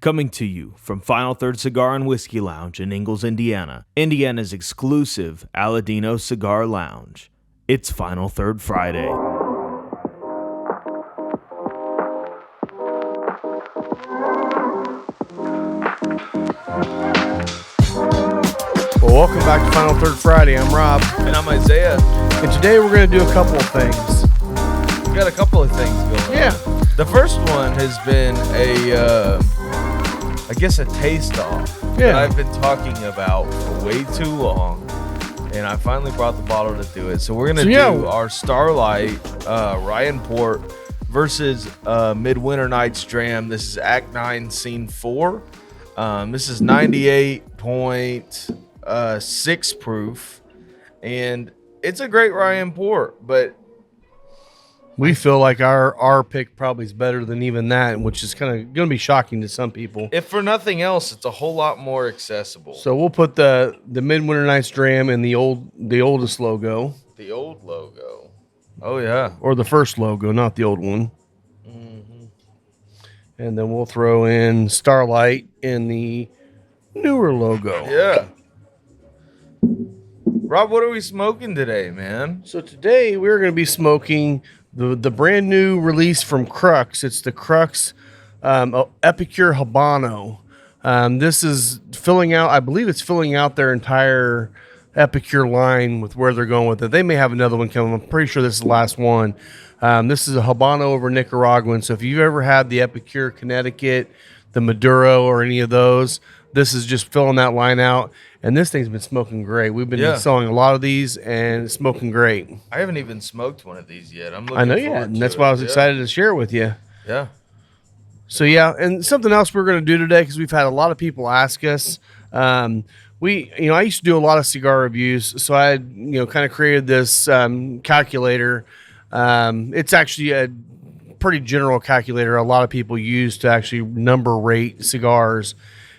Coming to you from Final Third Cigar and Whiskey Lounge in Ingalls, Indiana, Indiana's exclusive Aladino Cigar Lounge. It's Final Third Friday. Well, welcome back to Final Third Friday. I'm Rob. And I'm Isaiah. And today we're going to do a couple of things. We got a couple of things going on. Yeah. The first one has been a taste off that I've been talking about for way too long. And I finally brought the bottle to do it. So we're going to do our Starlight Ryan Port versus Mid Winter Nights Dram. This is Act 9, Scene 4. This is 98.6 proof. And it's a great Ryan Port, but we feel like our pick probably is better than even that, which is kind of going to be shocking to some people. If for nothing else, it's a whole lot more accessible. So we'll put the Midwinter Nights Dram in the oldest logo. The old logo. Oh, yeah. Or the first logo, not the old one. Mm-hmm. And then we'll throw in Starlight in the newer logo. Yeah. Rob, what are we smoking today, man? So today we're going to be smoking the brand new release from Crux. It's the Crux Epicure Habano. This is filling out, I believe it's filling out their entire Epicure line with where they're going with it. They may have another one coming. I'm pretty sure this is the last one. This is a Habano over Nicaraguan. So if you've ever had the Epicure Connecticut, the Maduro, or any of those, this is just filling that line out. And this thing's been smoking great. We've been selling a lot of these, and it's smoking great. I haven't even smoked one of these yet. I know you hadn't, and that's why I was excited to share it with you. Yeah. So, and something else we're going to do today, because we've had a lot of people ask us. I used to do a lot of cigar reviews, so I had, kind of created this calculator. It's actually a pretty general calculator a lot of people use to actually number rate cigars.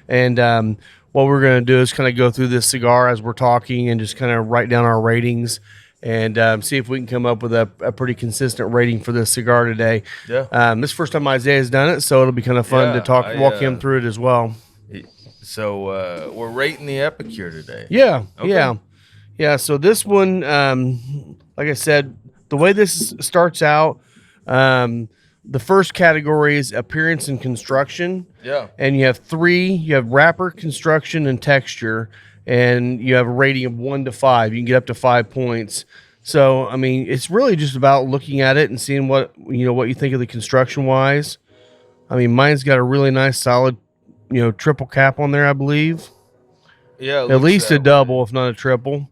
And what we're going to do is kind of go through this cigar as we're talking and just kind of write down our ratings and see if we can come up with a pretty consistent rating for this cigar today. Yeah. This is the first time Isaiah's done it, so it'll be kind of fun to walk him through it as well. So we're rating the Epicure today. Yeah. Okay. Yeah. So this one, like I said, the way this starts out, the first category is appearance and construction. Yeah. And you have three. You have wrapper, construction, and texture. And you have a rating of 1 to 5. You can get up to 5 points. So, I mean, it's really just about looking at it and seeing what you think of the construction-wise. I mean, mine's got a really nice, solid, triple cap on there, I believe. Yeah. At least a double, if not a triple.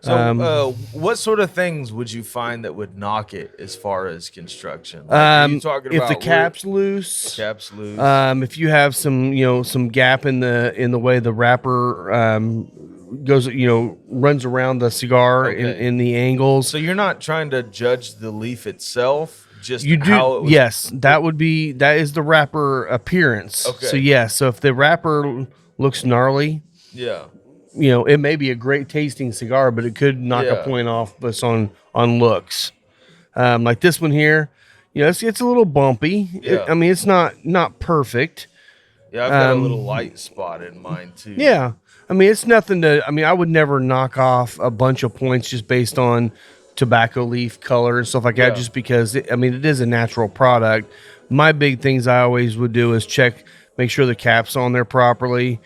So, what sort of things would you find that would knock it as far as construction? Are you talking if about the cap's loose, if you have some gap in the way the wrapper goes, runs around the cigar in the angles. So you're not trying to judge the leaf itself, just you do. How it was... Yes, that is the wrapper appearance. Okay. So if the wrapper looks gnarly, it may be a great tasting cigar, but it could knock a point off us on looks. Like this one here, it's a little bumpy. Yeah. It's not perfect. Yeah, I've got a little light spot in mine too. Yeah. It's nothing to, I would never knock off a bunch of points just based on tobacco leaf color and stuff like that, just because, it is a natural product. My big things I always would do is make sure the cap's on there properly.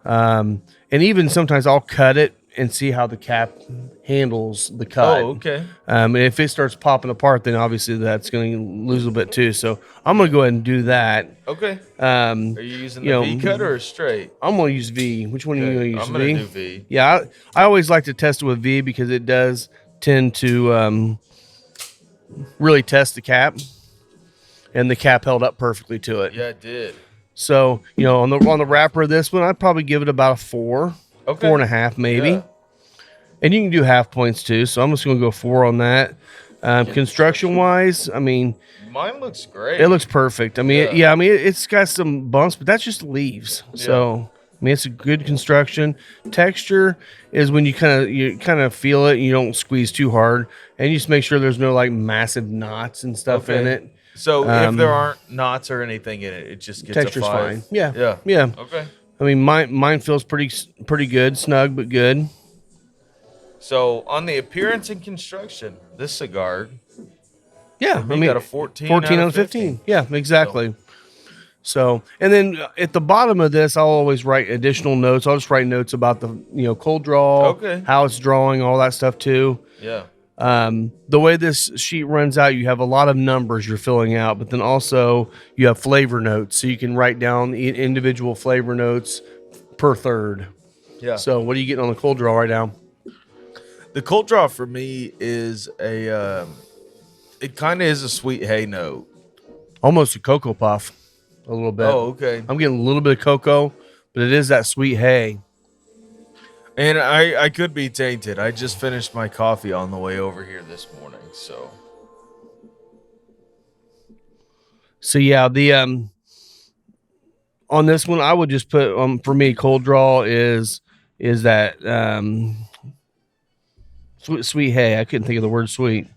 And even sometimes I'll cut it and see how the cap handles the cut. Oh, okay. And if it starts popping apart, then obviously that's going to lose a bit too. So I'm going to go ahead and do that. Okay. Are you using the V cut or straight? I'm going to use V. Which one are you going to use? I'm going to do V. Yeah, I always like to test it with V because it does tend to really test the cap. And the cap held up perfectly to it. Yeah, it did. So, on the wrapper of this one, I'd probably give it about a 4, 4.5 maybe. Yeah. And you can do half points too, so I'm just going to go 4 on that. Construction-wise, mine looks great. It looks perfect. It's got some bumps, but that's just leaves. Yeah. So, it's a good construction. Texture is when you kind of feel it, and you don't squeeze too hard, and you just make sure there's no like massive knots and stuff in it. So if there aren't knots or anything in it, it just gets Texture's a 5. fine. Yeah. Yeah. Yeah. Okay. I mean, mine feels pretty good, snug but good. So on the appearance and construction, this cigar, Yeah, you got a 14 out of 15. Yeah, exactly. So, and then at the bottom of this, I'll always write additional notes. I'll just write notes about the cold draw, how it's drawing, all that stuff too. Yeah. The way this sheet runs out, you have a lot of numbers you're filling out, but then also you have flavor notes, so you can write down individual flavor notes per third. Yeah. So, what are you getting on the cold draw right now? The cold draw for me is it kind of is a sweet hay note. Almost a cocoa puff, a little bit. Oh, okay. I'm getting a little bit of cocoa, but it is that sweet hay. And I could be tainted. I just finished my coffee on the way over here this morning, so. So yeah, the on this one I would just put for me cold draw is that sweet hay. I couldn't think of the word sweet.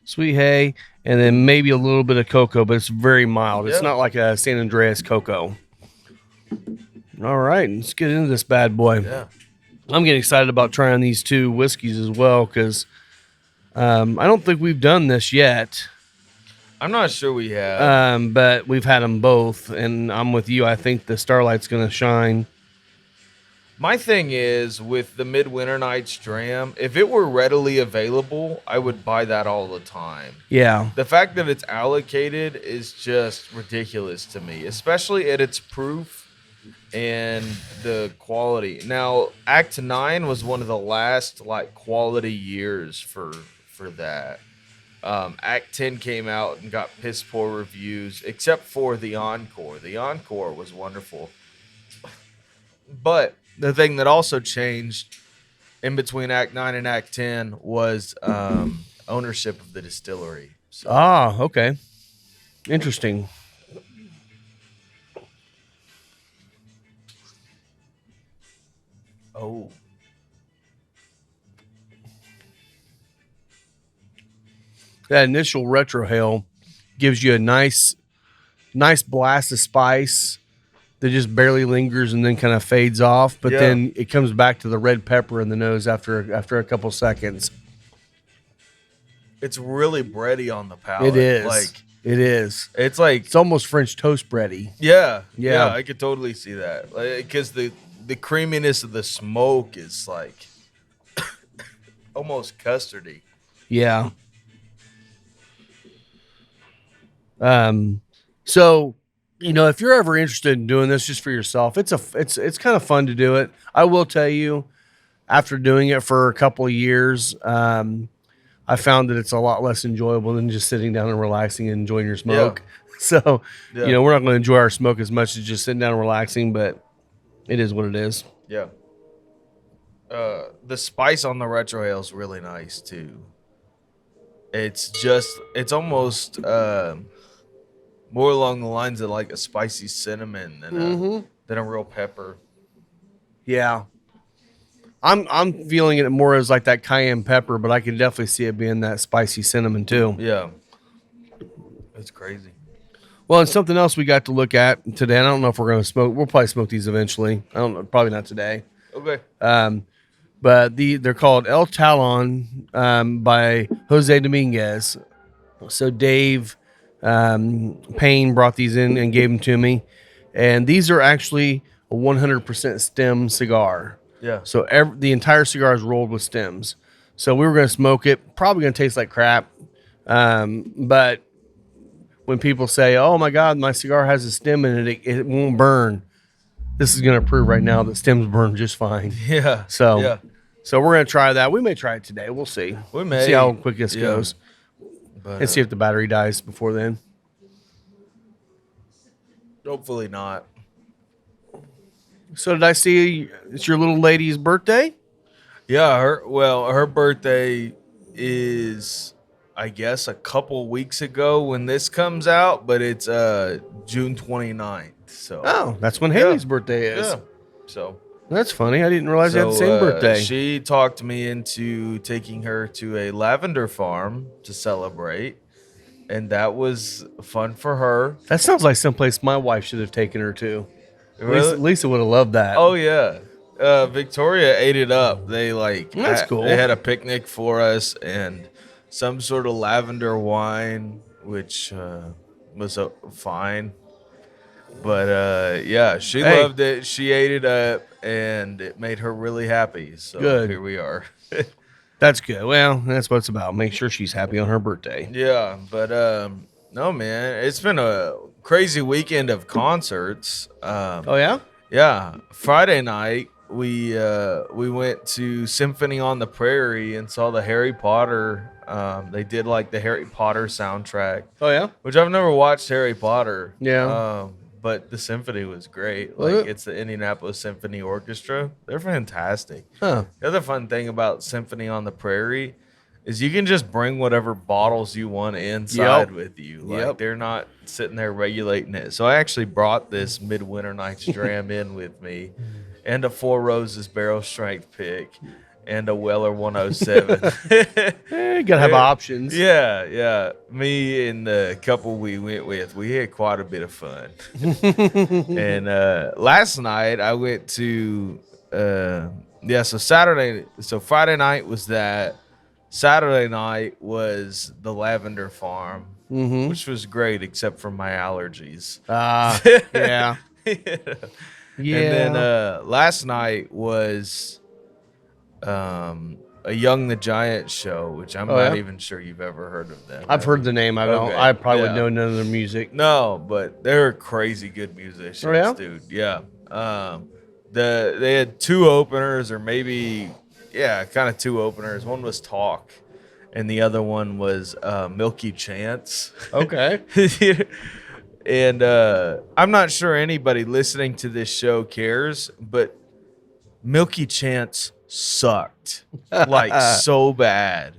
Sweet hay, and then maybe a little bit of cocoa, but it's very mild. It's not like a San Andreas cocoa. All right, let's get into this bad boy. Yeah. I'm getting excited about trying these two whiskeys as well because I don't think we've done this yet. I'm not sure we have. But we've had them both, and I'm with you. I think the Starlight's going to shine. My thing is with the Mid Winter Nights Dram, if it were readily available, I would buy that all the time. Yeah. The fact that it's allocated is just ridiculous to me, especially at its proof and the quality. Now, Act 9 was one of the last quality years for that. Act 10 came out and got piss poor reviews, except for the Encore. The Encore was wonderful. But the thing that also changed in between Act 9 and Act 10 was ownership of the distillery. So. Okay. Interesting. Oh. That initial retrohale gives you a nice blast of spice that just barely lingers and then kind of fades off, but then it comes back to the red pepper in the nose after a couple seconds. It's really bready on the palate. It is. It is. It's almost French toast bready. Yeah, I could totally see that. Because the creaminess of the smoke is almost custardy. Yeah. So, if you're ever interested in doing this just for yourself, it's kind of fun to do it. I will tell you, after doing it for a couple of years, I found that it's a lot less enjoyable than just sitting down and relaxing and enjoying your smoke. Yeah. So, we're not going to enjoy our smoke as much as just sitting down and relaxing, but it is what it is. Yeah. The spice on the retrohale is really nice too. It's almost more along the lines of like a spicy cinnamon than a real pepper. Yeah. I'm feeling it more as like that cayenne pepper, but I can definitely see it being that spicy cinnamon too. Yeah. It's crazy. Well, and something else we got to look at today. I don't know if we're going to smoke. We'll probably smoke these eventually. I don't know. Probably not today. Okay. But they're called El Talon by Jose Dominguez. So Dave Payne brought these in and gave them to me. And these are actually a 100% stem cigar. Yeah. So the entire cigar is rolled with stems. So we were going to smoke it. Probably going to taste like crap. But when people say, oh, my God, my cigar has a stem in it, it won't burn. This is going to prove right now that stems burn just fine. Yeah. So we're going to try that. We may try it today. We'll see. We may. See how quick this goes. But, and see if the battery dies before then. Hopefully not. So did I see it's your little lady's birthday? Yeah. Her birthday is, I guess, a couple weeks ago when this comes out, but it's June 29th. So that's when Haley's birthday is. Yeah. So that's funny. I didn't realize they had the same birthday. She talked me into taking her to a lavender farm to celebrate. and that was fun for her. That sounds like someplace my wife should have taken her to. Really? Lisa would have loved that. Oh yeah, Victoria ate it up. They That's cool. They had a picnic for us and some sort of lavender wine, which was fine. But yeah, she loved it. She ate it up, and it made her really happy. So Good. Here we are. That's good. Well, that's what it's about. Make sure she's happy on her birthday. Yeah, but no, man, it's been a crazy weekend of concerts. Oh yeah. Yeah, Friday night we went to Symphony on the Prairie and saw the Harry Potter. They did like the Harry Potter soundtrack. Oh yeah. Which I've never watched Harry Potter. Yeah. But the symphony was great. Was Like it? it's the Indianapolis Symphony Orchestra. They're fantastic. Huh. The other fun thing about Symphony on the Prairie is you can just bring whatever bottles you want inside with you. Like they're not sitting there regulating it. So I actually brought this Mid Winter Nights Dram in with me, and a Four Roses barrel strength pick, and a Weller 107. You gotta have options. Yeah. Me and the couple we went with, we had quite a bit of fun. And last night I went to so Friday night was that. Saturday night was the Lavender Farm, which was great except for my allergies. Yeah. Yeah. And then last night was a Young the Giant show, which I'm not even sure you've ever heard of them. I've heard the name. I probably would know none of their music. No, but they're crazy good musicians, dude. Yeah. They had two openers, or maybe kind of two openers. One was Talk, and the other one was Milky Chance. Okay. And I'm not sure anybody listening to this show cares, but Milky Chance sucked like so bad.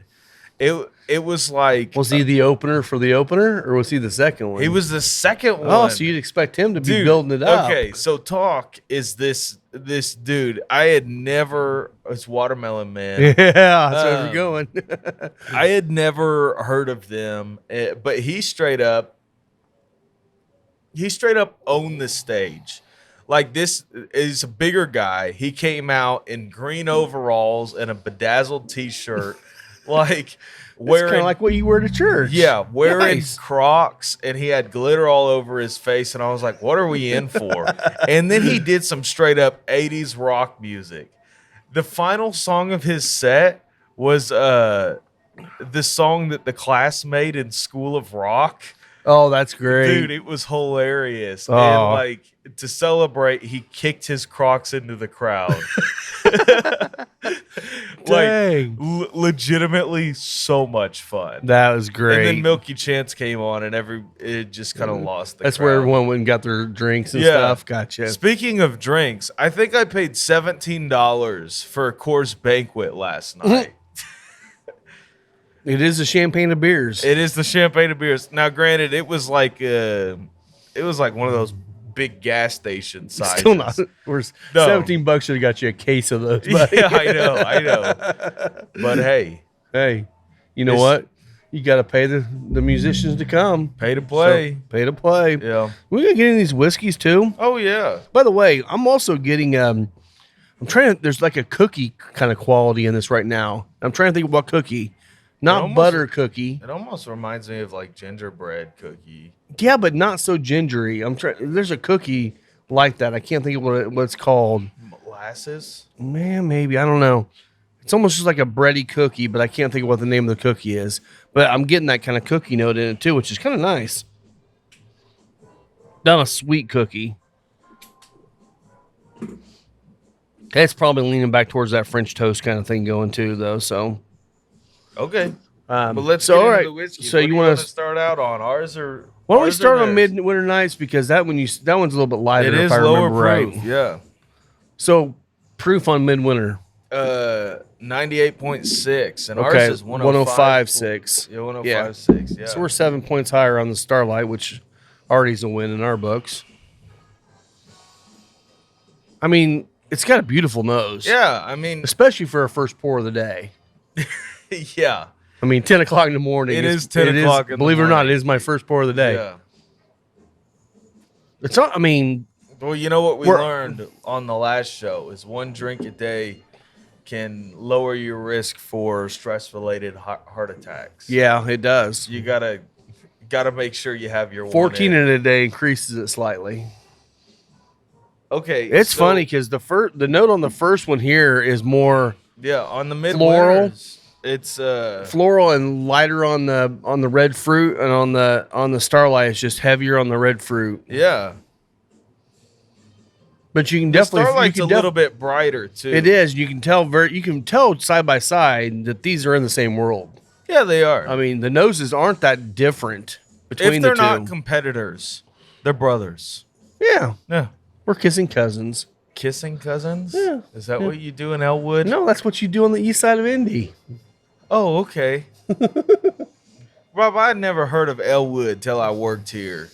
It was like, was he the opener for the opener, or was he the second one? he was the second one. Oh, so you'd expect him to be building it up. Okay, so Talk is this dude. I had never. It's Watermelon Man. Yeah, that's where we're going. I had never heard of them, but he straight up owned the stage. Like, this is a bigger guy. He came out in green overalls and a bedazzled T-shirt, like wearing kind of like what you wear to church. Yeah, wearing Nice. Crocs, and he had glitter all over his face, and I was like, what are we in for? And then he did some straight up 80s rock music. The final song of his set was the song that the class made in School of Rock. Oh, that's great. Dude, it was hilarious. Oh. And like, to celebrate, he kicked his Crocs into the crowd. Dang. Like, legitimately so much fun. That was great. And then Milky Chance came on, and it just kind of lost the That's crowd. where everyone went and got their drinks and stuff. Gotcha. Speaking of drinks, I think I paid $17 for a Coors Banquet last night. It is a champagne of beers. It is the champagne of beers. Now, granted, it was like one of those big gas station sizes. Still not. $17 should have got you a case of those, buddy. Yeah, I know. But hey, you know what? You got to pay the musicians to come. pay to play. So, pay to play. Yeah. We're gonna get in these whiskeys too. Oh yeah. By the way, I'm also getting I'm trying to. There's like a cookie kind of quality in this right now. I'm trying to think of what cookie. Not almost- butter cookie. It almost reminds me of like gingerbread cookie. Yeah, but not so gingery. I'm trying. There's a cookie like that. I can't think of what it's called. Molasses. Man, maybe I don't know. It's almost just like a bready cookie, but I can't think of what the name of the cookie is. But I'm getting that kind of cookie note in it too, which is kind of nice. Not a sweet cookie. It's probably leaning back towards that French toast kind of thing going too, though. So. Okay. But let's so, get all into right. the whiskey. So What you do want to start out on ours or? Why don't we ours or start on theirs? Mid Winter Nights, because that one's a little bit lighter. It if is I lower remember proof. right. Yeah. So proof on Midwinter. 98.6, and Okay, ours is 105.6. 105.6. Yeah, 105.6. Yeah. So we're 7 points higher on the Starlight, which already is a win in our books. I mean, it's got a beautiful nose. Yeah, I mean, Especially for a first pour of the day. yeah. I mean, 10 o'clock in the morning. It is 10 o'clock in the Believe it or not, morning. it is my first pour of the day. Yeah. It's not, I mean, Well, you know what we learned on the last show is one drink a day can lower your risk for stress-related heart attacks. yeah, it does. You gotta make sure you have your 14 one in a day increases it slightly. Okay, It's funny because the note on the first one here is more on the mid floral. It's floral and lighter on the red fruit, and on the Starlight it's just heavier on the red fruit. yeah. But you can The definitely Starlight's a little bit brighter too. It is. You can tell side by side that these are in the same world. Yeah, they are. I mean, the noses aren't that different between if they're the two. not competitors, they're brothers. Yeah, Yeah. we're kissing cousins. Kissing cousins? Yeah. Is that what you do in Elwood? No, that's what you do on the east side of Indy. Oh, okay. Rob, I had never heard of Elwood till I worked here.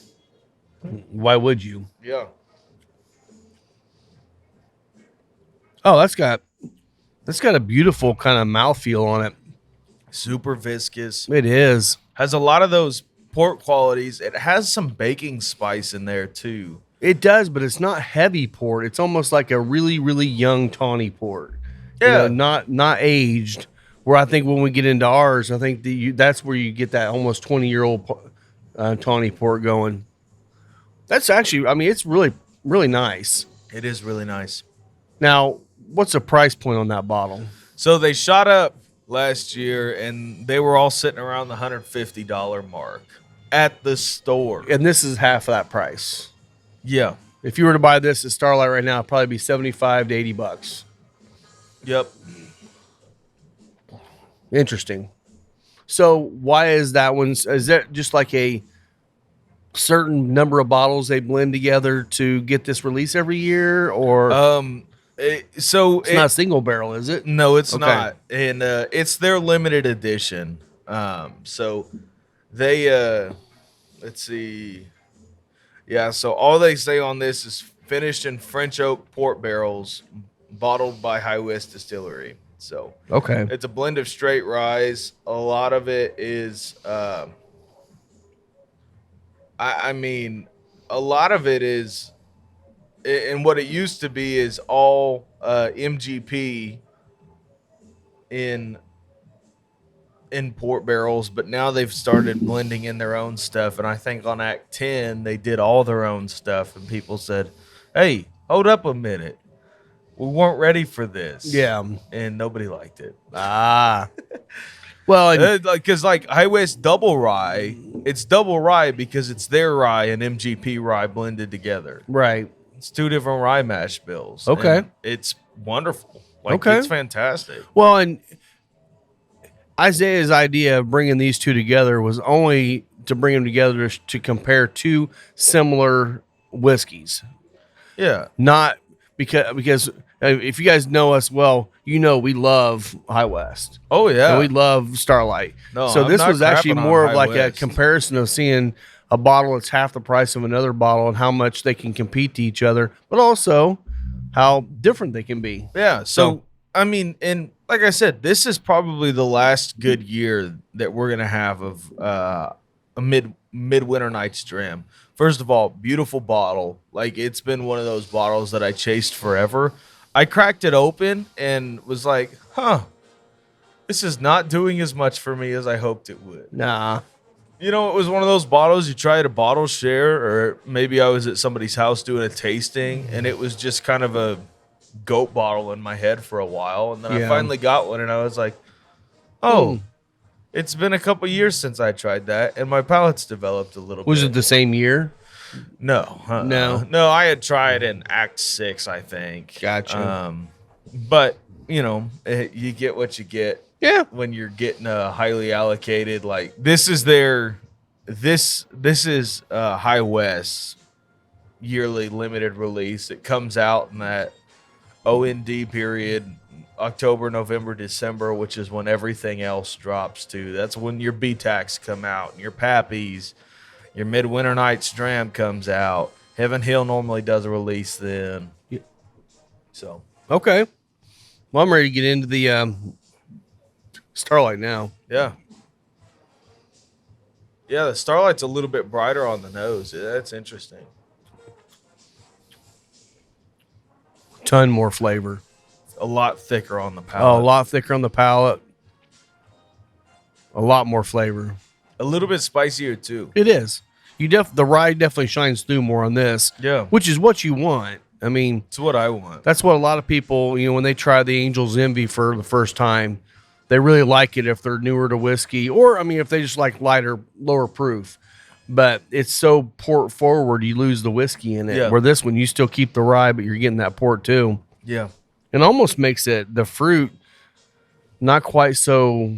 Why would you? Yeah. Oh, that's got a beautiful kind of mouthfeel on it. Super viscous. It is. Has a lot of those port qualities. It has some baking spice in there too. It does, but it's not heavy port. It's almost like a really, really young tawny port. Yeah. Not aged. Where I think when we get into ours, I think that's where you get that almost 20-year-old tawny port going. That's actually, I mean, it's really, really nice. It is really nice. Now, what's the price point on that bottle? So they shot up last year, and they were all sitting around the $150 mark at the store. And this is half of that price. Yeah. If you were to buy this at Starlight right now, it'd probably be $75 to $80. Yep. Interesting. So why is that one? Is that just like a certain number of bottles they blend together to get this release every year, or it's not single barrel, is it? No, it's Okay. not, and it's their limited edition. So they let's see, yeah. So all they say on this is finished in French oak port barrels, bottled by High West Distillery. So Okay. it's a blend of straight rye. A lot of it is, I mean, a lot of it is, and what it used to be is all MGP in port barrels, but now they've started blending in their own stuff. And I think on Act 10, they did all their own stuff, and people said, hey, hold up a minute. We weren't ready for this. Yeah. And nobody liked it. Ah. Well, and Because like High West Double Rye, it's double rye because it's their rye and MGP rye blended together. right. It's two different rye mash bills. Okay. And it's wonderful. Like, Okay. it's fantastic. Well, and Isaiah's idea of bringing these two together was only to bring them together to compare two similar whiskeys. Yeah. Not because if you guys know us well, you know we love High West. Oh, yeah. And we love Starlight. No, so I'm this not was actually crapping on more of High like West. a comparison of seeing a bottle that's half the price of another bottle and how much they can compete to each other, but also how different they can be. Yeah. So, I mean, and like I said, this is probably the last good year that we're going to have of a Mid Winter Nights Dram. First of all, beautiful bottle. Like, it's been one of those bottles that I chased forever. I cracked it open and was like, this is not doing as much for me as I hoped it would. Nah. You know, it was one of those bottles you try at a bottle share, or maybe I was at somebody's house doing a tasting, and it was just kind of a goat bottle in my head for a while. And then I Yeah. finally got one, and I was like, it's been a couple years since I tried that, and my palate's developed a little Was bit. it the same year? No. No. I had tried in Act 6, I think. Gotcha. But, you know, you get what you get. Yeah. When you're getting a highly allocated, like this is their this is High West's yearly limited release. It comes out in that OND period, October, November, December, which is when everything else drops too. That's when your B-Tax come out and your Pappies, your Midwinter Nights Dram comes out. Heaven Hill normally does a release then. Yeah. So Okay. Well, I'm ready to get into the Starlight now. yeah. Yeah, the Starlight's a little bit brighter on the nose. That's interesting. Ton more flavor. A lot thicker on the Oh, palate. a lot thicker on the palate. A lot more flavor. A little bit spicier too. It is. The rye definitely shines through more on this. Yeah. Which is what you want. I mean, It's what I want. that's what a lot of people, when they try the Angel's Envy for the first time, they really like it if they're newer to whiskey, or if they just like lighter, lower proof. But it's so port forward, you lose the whiskey in it. Yeah. Where this one, you still keep the rye, but you're getting that port too. Yeah. It almost makes the fruit not quite so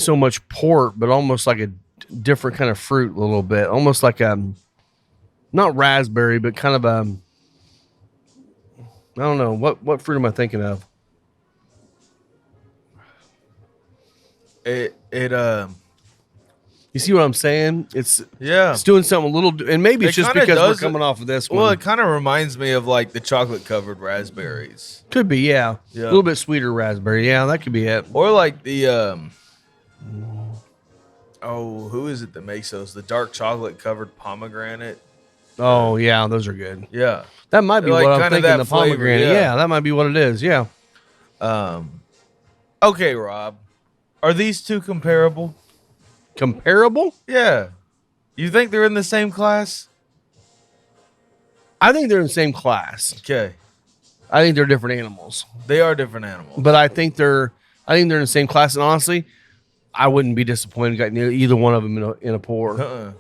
much port, but almost like a different kind of fruit a little bit. Almost like not raspberry, but kind of I don't know. What fruit am I thinking of? You see what I'm saying? It's doing something a little, and maybe it's It just kinda because does we're coming off of this one. Well, it kind of reminds me of like the chocolate covered raspberries. Could be, yeah. Yeah. A little bit sweeter raspberry. Yeah, that could be it. Or like the who is it that makes those? The dark chocolate covered pomegranate. Oh, yeah, those are good. Yeah. That might be Like what I'm kinda thinking, that the flavor, pomegranate. yeah. Yeah, that might be what it is. Yeah. Okay, Rob. Are these two comparable? Comparable? Yeah. You think they're in the same class? I think they're in the same class. Okay. I think they're different animals. They are different animals. But I think they're in the same class, and honestly, I wouldn't be disappointed getting either one of them in a pour.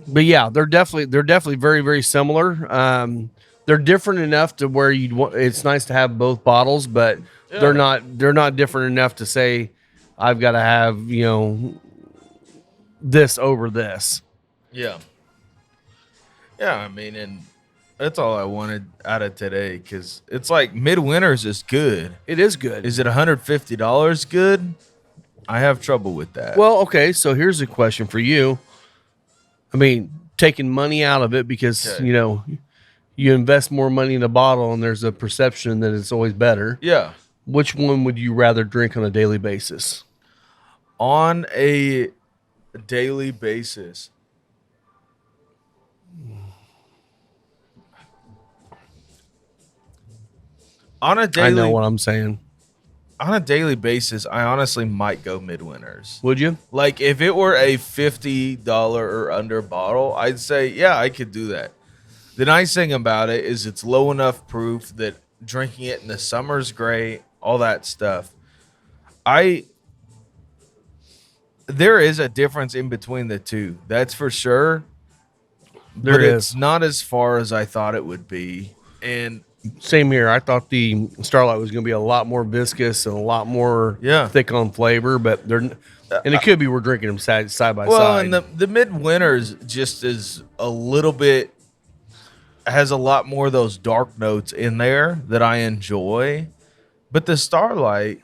But yeah, they're definitely very, very similar. They're different enough to where it's nice to have both bottles, but they're not different enough to say I've got to have this over this. Yeah. Yeah, I mean, and that's all I wanted out of today, because it's like Midwinter's is good. It is good. Is it $150 good? I have trouble with that. Well, okay, so here's a question for you. I mean, taking money out of it because, Okay. you invest more money in a bottle and there's a perception that it's always better. Yeah. Which one would you rather drink on a daily basis? On a daily basis. On a daily I know what I'm saying. On a daily basis, I honestly might go Midwinters. Would you? Like if it were a $50 or under bottle, I'd say, yeah, I could do that. The nice thing about it is it's low enough proof that drinking it in the summer's great, all that stuff. There is a difference in between the two. That's for sure. There but is. It's not as far as I thought it would be. And Same here. I thought the Starlight was going to be a lot more viscous and a lot more thick on flavor, but and it could be we're drinking them side by well, side. and the Midwinters just is a little bit, has a lot more of those dark notes in there that I enjoy. But the Starlight,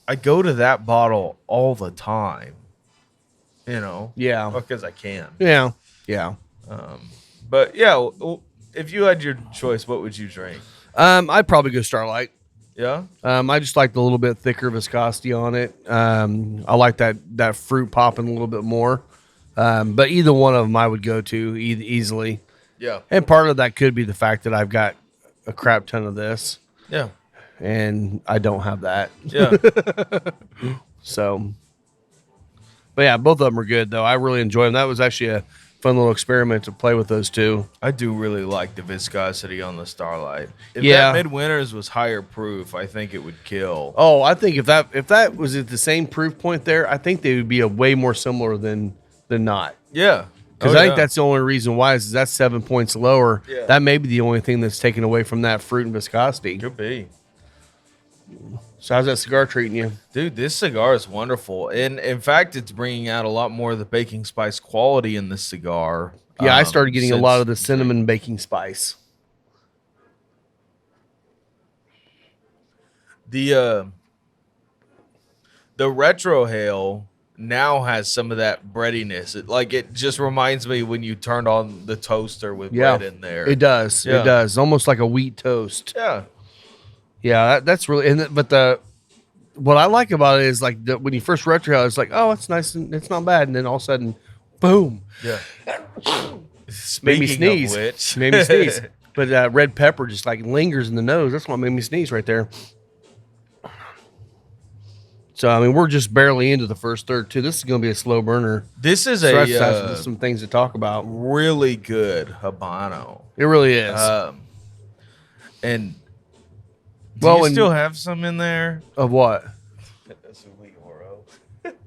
I go to that bottle all the time, Yeah. because I can. Yeah. Yeah. But yeah, if you had your choice, what would you drink? I'd probably go Starlight. Yeah. I just like the little bit thicker viscosity on it. I like that fruit popping a little bit more. But either one of them I would go to easily. Yeah. And part of that could be the fact that I've got a crap ton of this. Yeah. And I don't have that. Yeah. So, but yeah, both of them are good though. I really enjoy them. That was actually a fun little experiment to play with those two. I do really like the viscosity on the Starlight. If Yeah. that Midwinters was higher proof, I think it would kill. Oh, I think if that was at the same proof point there, I think they would be a way more similar than not. Yeah. Because I think that's the only reason why is that's 7 points lower. Yeah. That may be the only thing that's taken away from that fruit and viscosity. Could be. So how's that cigar treating you? Dude, this cigar is wonderful. And in fact, it's bringing out a lot more of the baking spice quality in this cigar. Yeah, I started getting a lot of the cinnamon baking spice. The retrohale now has some of that breadiness. It just reminds me when you turned on the toaster with bread in there. It does. Yeah. It does. Almost like a wheat toast. Yeah. Yeah, that's really. But what I like about it is like when you first retro, it's like, oh, it's nice and it's not bad, and then all of a sudden, boom, Yeah. made me Speaking sneeze. of which, Made me sneeze. But red pepper just like lingers in the nose. That's what made me sneeze right there. So I mean, we're just barely into the first third too. This is going to be a slow burner. this is So a that's some things to talk about. really good Habano. It really is. And do Well, you and- still have some in there? Of what? Azuli Oro.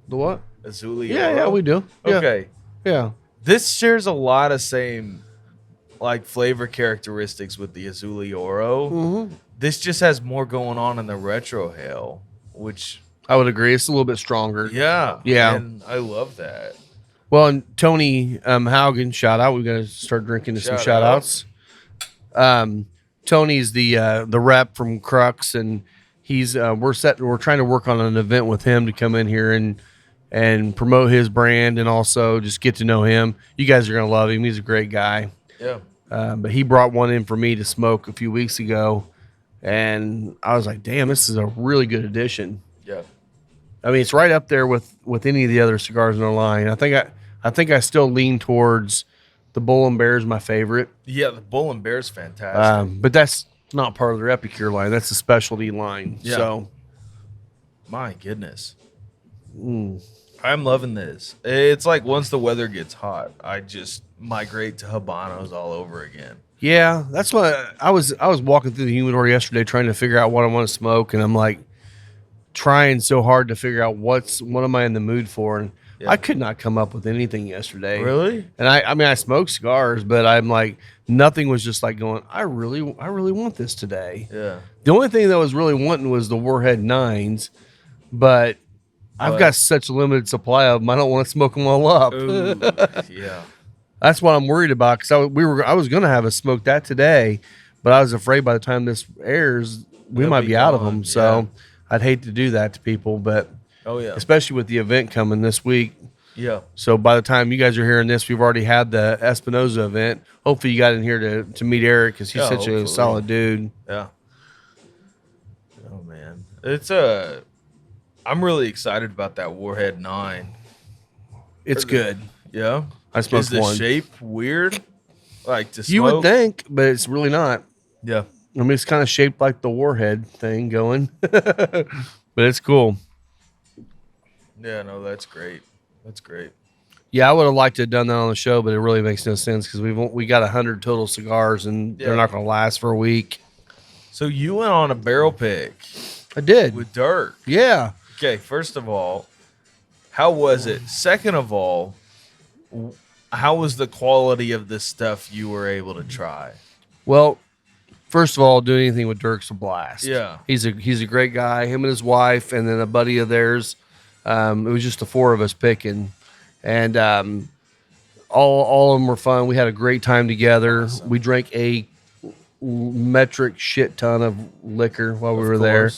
The what? Azuli Yeah, Oro? yeah, we do. Yeah, Okay. yeah. This shares a lot of same like flavor characteristics with the Azuli Oro. Mm-hmm. This just has more going on in the retro hail, which I would agree. It's a little bit stronger. yeah. Yeah. And I love that. Well, and Tony Haugen, shout out. We're gonna start drinking to some Shout shout out. outs. Tony's the rep from Crux, and he's we're trying to work on an event with him to come in here and promote his brand and also just get to know him. You guys are gonna love him. He's a great guy. Yeah. But he brought one in for me to smoke a few weeks ago, and I was like, damn, this is a really good addition. Yeah. I mean, it's right up there with any of the other cigars in our line. I think I still lean towards the Bull and Bear is my favorite. Yeah, the Bull and Bear's fantastic. But that's not part of their Epicure line. That's a specialty line. Yeah. So My goodness. I'm loving this. It's like once the weather gets hot, I just migrate to Habanos all over again. yeah, that's what I was walking through the humidor yesterday trying to figure out what I want to smoke, and I'm like trying so hard to figure out what am I in the mood for, and Yeah. I could not come up with anything yesterday. Really? And I mean I smoked cigars, but I'm like nothing was just like going, I really want this today. Yeah. The only thing that I was really wanting was the Warhead 9s, but I've got such a limited supply of them. I don't want to smoke them all up. Ooh, yeah. That's what I'm worried about because I was going to have a smoke that today, but I was afraid by the time this airs, we They'll might be be out of gone, them. So yeah. I'd hate to do that to people, but Oh, yeah. especially with the event coming this week. Yeah. So by the time you guys are hearing this, we've already had the Espinosa event. Hopefully you got in here to meet Eric because he's Yeah, such hopefully. a solid dude. Yeah. Oh, man. I'm really excited about that Warhead 9. It's good. Yeah. I Is smoked the one. shape weird? Like to smoke? You would think, but it's really not. Yeah. I mean, it's kind of shaped like the Warhead thing going, but it's cool. Yeah, no, that's great. That's great. Yeah, I would have liked to have done that on the show, but it really makes no sense because we got 100 total cigars and Yeah. they're not going to last for a week. So you went on a barrel pick I did. with Dirk. Yeah. Okay, first of all, how was it? Second of all, how was the quality of the stuff you were able to try? Well, first of all, doing anything with Dirk's a blast. Yeah. He's a great guy. Him and his wife, and then a buddy of theirs. It was just the four of us picking, and all of them were fun. We had a great time together. Awesome. We drank a metric shit ton of liquor while we were there,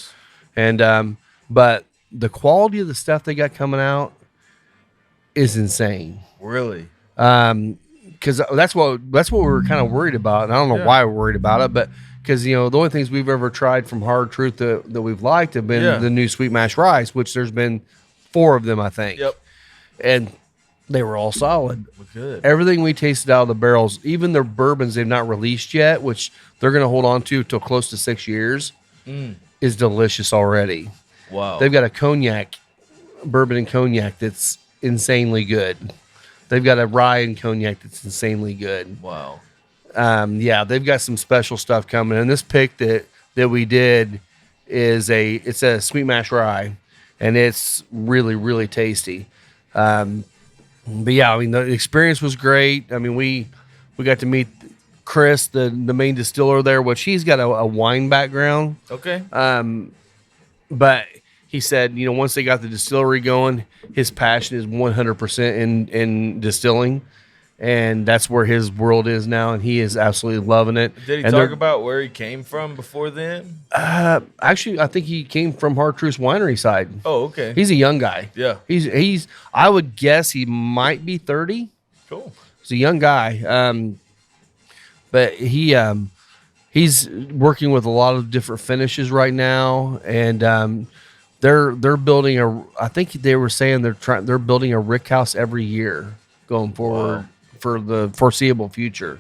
and but the quality of the stuff they got coming out is insane. Really? Because that's what we were kind of worried about, and I don't know Yeah. why we're worried about it, but because the only things we've ever tried from Hard Truth that we've liked have been Yeah. the new Sweet Mash Rice, which there's been 4 of them, I think. Yep. And they were all solid. Good. Everything we tasted out of the barrels, even their bourbons they've not released yet, which they're going to hold on to till close to 6 years, is delicious already. Wow. They've got a cognac, bourbon and cognac that's insanely good. They've got a rye and cognac that's insanely good. Wow. Yeah, they've got some special stuff coming. And this pick that we did it's a sweet mash rye, and it's really, really tasty. But yeah, I mean, the experience was great. I mean, we got to meet Chris, the main distiller there, which he's got a wine background. Okay. But he said, once they got the distillery going, his passion is 100% in distilling. And that's where his world is now, and he is absolutely loving it. Did he And talk about where he came from before then? Actually, I think he came from Hard Truth's winery side. Oh, okay. He's a young guy. Yeah. He's. I would guess he might be 30. Cool. He's a young guy. But he's working with a lot of different finishes right now, and they're building I think they were saying they're building a rick house every year going forward for the foreseeable future.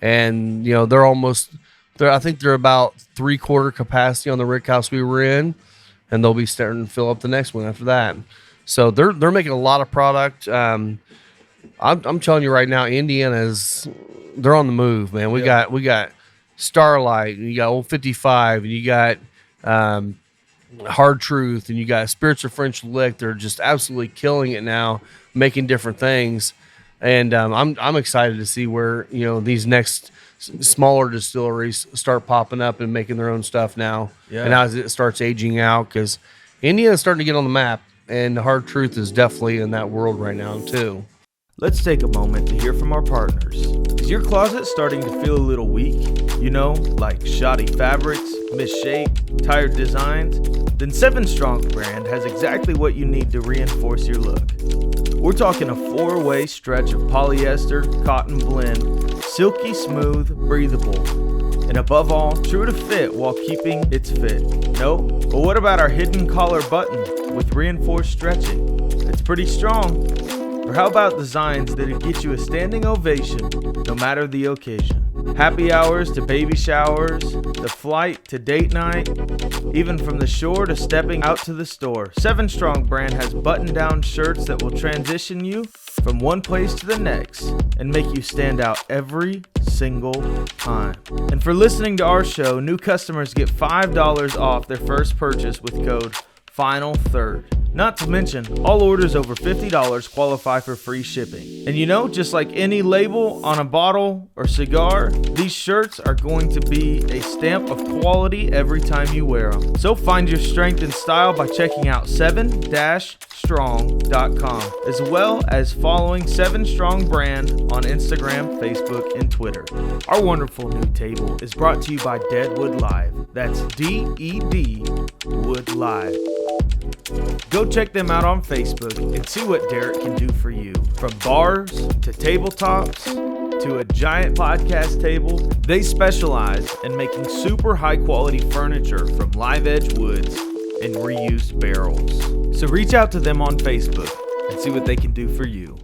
And I think they're about 3/4 capacity on the rick house we were in, and they'll be starting to fill up the next one after that. So they're making a lot of product. I'm telling you right now, they're on the move, man. We got Starlight, and you got Old 55, and you got Hard Truth, and you got Spirits of French Lick. They're just absolutely killing it now, making different things. And I'm excited to see where these next smaller distilleries start popping up and making their own stuff now. Yeah. And as it starts aging out, because Indiana's starting to get on the map, and Hard Truth is definitely in that world right now too. Let's take a moment to hear from our partners. Is your closet starting to feel a little weak? Like shoddy fabrics, misshaped, tired designs? Then 7 Strong brand has exactly what you need to reinforce your look. We're talking a 4-way stretch of polyester, cotton blend, silky smooth, breathable, and above all, true to fit while keeping its fit. No? But what about our hidden collar button with reinforced stretching? It's pretty strong. Or how about designs that'll get you a standing ovation no matter the occasion? Happy hours to baby showers, the flight to date night, even from the shore to stepping out to the store. 7 Strong brand has button-down shirts that will transition you from one place to the next and make you stand out every single time. And for listening to our show, new customers get $5 off their first purchase with code FINAL3rd. Not to mention, all orders over $50 qualify for free shipping. And just like any label on a bottle or cigar, these shirts are going to be a stamp of quality every time you wear them. So find your strength and style by checking out 7-strong.com, as well as following 7 Strong brand on Instagram, Facebook, and Twitter. Our wonderful new table is brought to you by Deadwood Live. That's D-E-D Wood Live. Go check them out on Facebook and see what Derek can do for you. From bars to tabletops to a giant podcast table, they specialize in making super high quality furniture from live edge woods and reused barrels. So reach out to them on Facebook and see what they can do for you.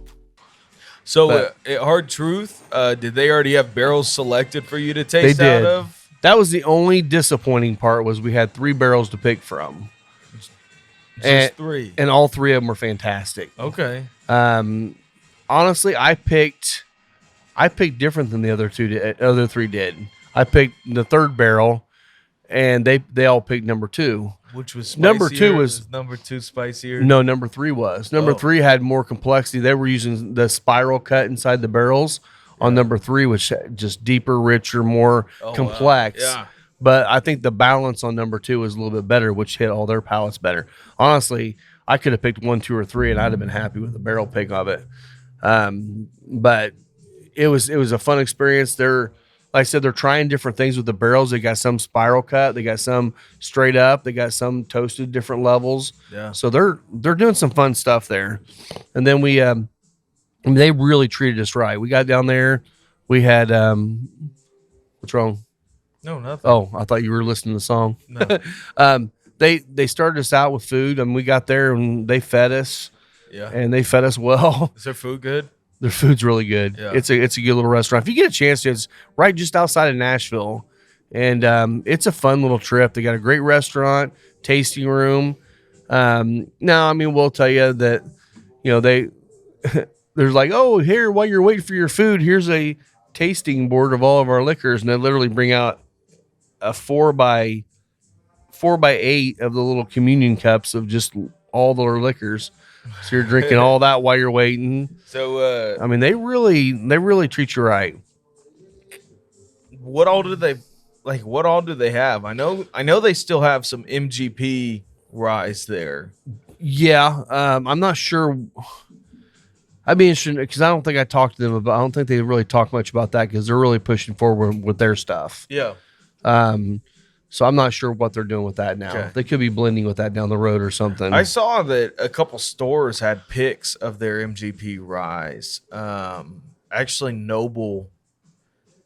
So at Hard Truth, did they already have barrels selected for you to taste out of? That was the only disappointing part, was we had 3 barrels to pick from. Just 3. And all 3 of them were fantastic. Okay. Honestly, I picked different than the other 3 did. I picked the 3rd barrel, and they all picked number 2. Which was spicier? Number 2 was number 2 spicier? No, number 3 was. Number 3 had more complexity. They were using the spiral cut inside the barrels on number 3, which just deeper, richer, more complex. Wow. Yeah. But I think the balance on number 2 was a little bit better, which hit all their palates better. Honestly, I could have picked 1, 2, or 3, and I'd have been happy with the barrel pick of it. But it was a fun experience. Like I said, they're trying different things with the barrels. They got some spiral cut, they got some straight up, they got some toasted different levels. Yeah. So they're doing some fun stuff there. And then they really treated us right. We got down there. We had what's wrong? No, nothing. Oh, I thought you were listening to the song. No. They started us out with food, and we got there and they fed us. Yeah. And they fed us well. Is their food good? Their food's really good. Yeah. It's a good little restaurant. If you get a chance to, it's right just outside of Nashville. And it's a fun little trip. They got a great restaurant, tasting room. Now, I mean, we'll tell you that, there's like, oh, here, while you're waiting for your food, here's a tasting board of all of our liquors. And they literally bring out a 4x8 of the little communion cups of just all their liquors. So you're drinking all that while you're waiting. So I mean, they really treat you right. What all do they have? I know they still have some MGP rye there. Yeah, I'm not sure. I'd be interested because I don't think I don't think they really talk much about that because they're really pushing forward with their stuff. Yeah. So I'm not sure what they're doing with that now. Okay. They could be blending with that down the road or something. I saw that a couple stores had pics of their MGP rye. Actually, Noble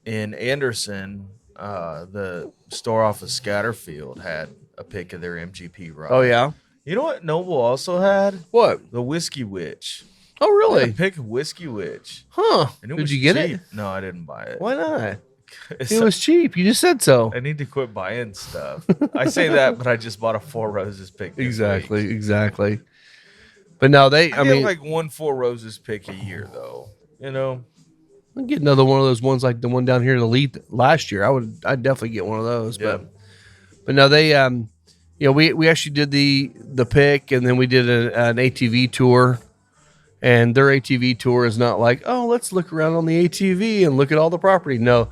in Anderson, the store off of Scatterfield, had a pic of their MGP rye. Oh, yeah? You know what Noble also had? What? The Whiskey Witch. Oh, really? Pick Whiskey Witch. Huh? And it Did was you get cheap. it? No, I didn't buy it. Why not? It was cheap. You just said so. I need to quit buying stuff. I say that, but I just bought a Four Roses pick. Exactly. But no, I mean, like 1 Four Roses pick a year, though. You know, I'd get another one of those ones like the one down here in Elite last year. I'd definitely get one of those. Yeah. But no, they we actually did the pick, and then we did an ATV tour. And their ATV tour is not like, oh, let's look around on the ATV and look at all the property. No,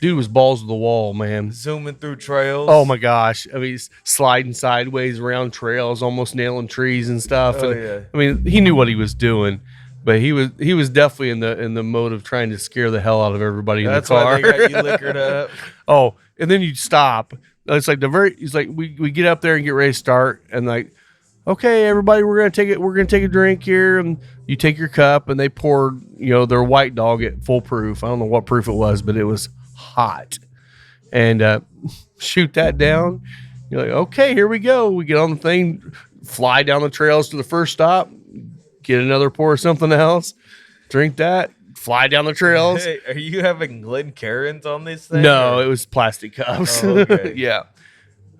dude was balls to the wall, man. zooming through trails. Oh my gosh! I mean, he's sliding sideways around trails, almost nailing trees and stuff. Oh, and, yeah. I mean, he knew what he was doing, but he was definitely in the mode of trying to scare the hell out of everybody in the car. Why they got you liquored up. Oh, and then you stop. It's like he's like, we get up there and get ready to start, and like, okay, everybody, we're gonna take a drink here, and you take your cup, and they poured, their White Dog at full proof. I don't know what proof it was, but it was hot, and shoot that down. You're like, okay, here we go. We get on the thing, fly down the trails to the first stop, get another pour of something else, drink that, fly down the trails. Hey, are you having Glencairns on this thing? No, it was plastic cups. Oh, okay. Yeah,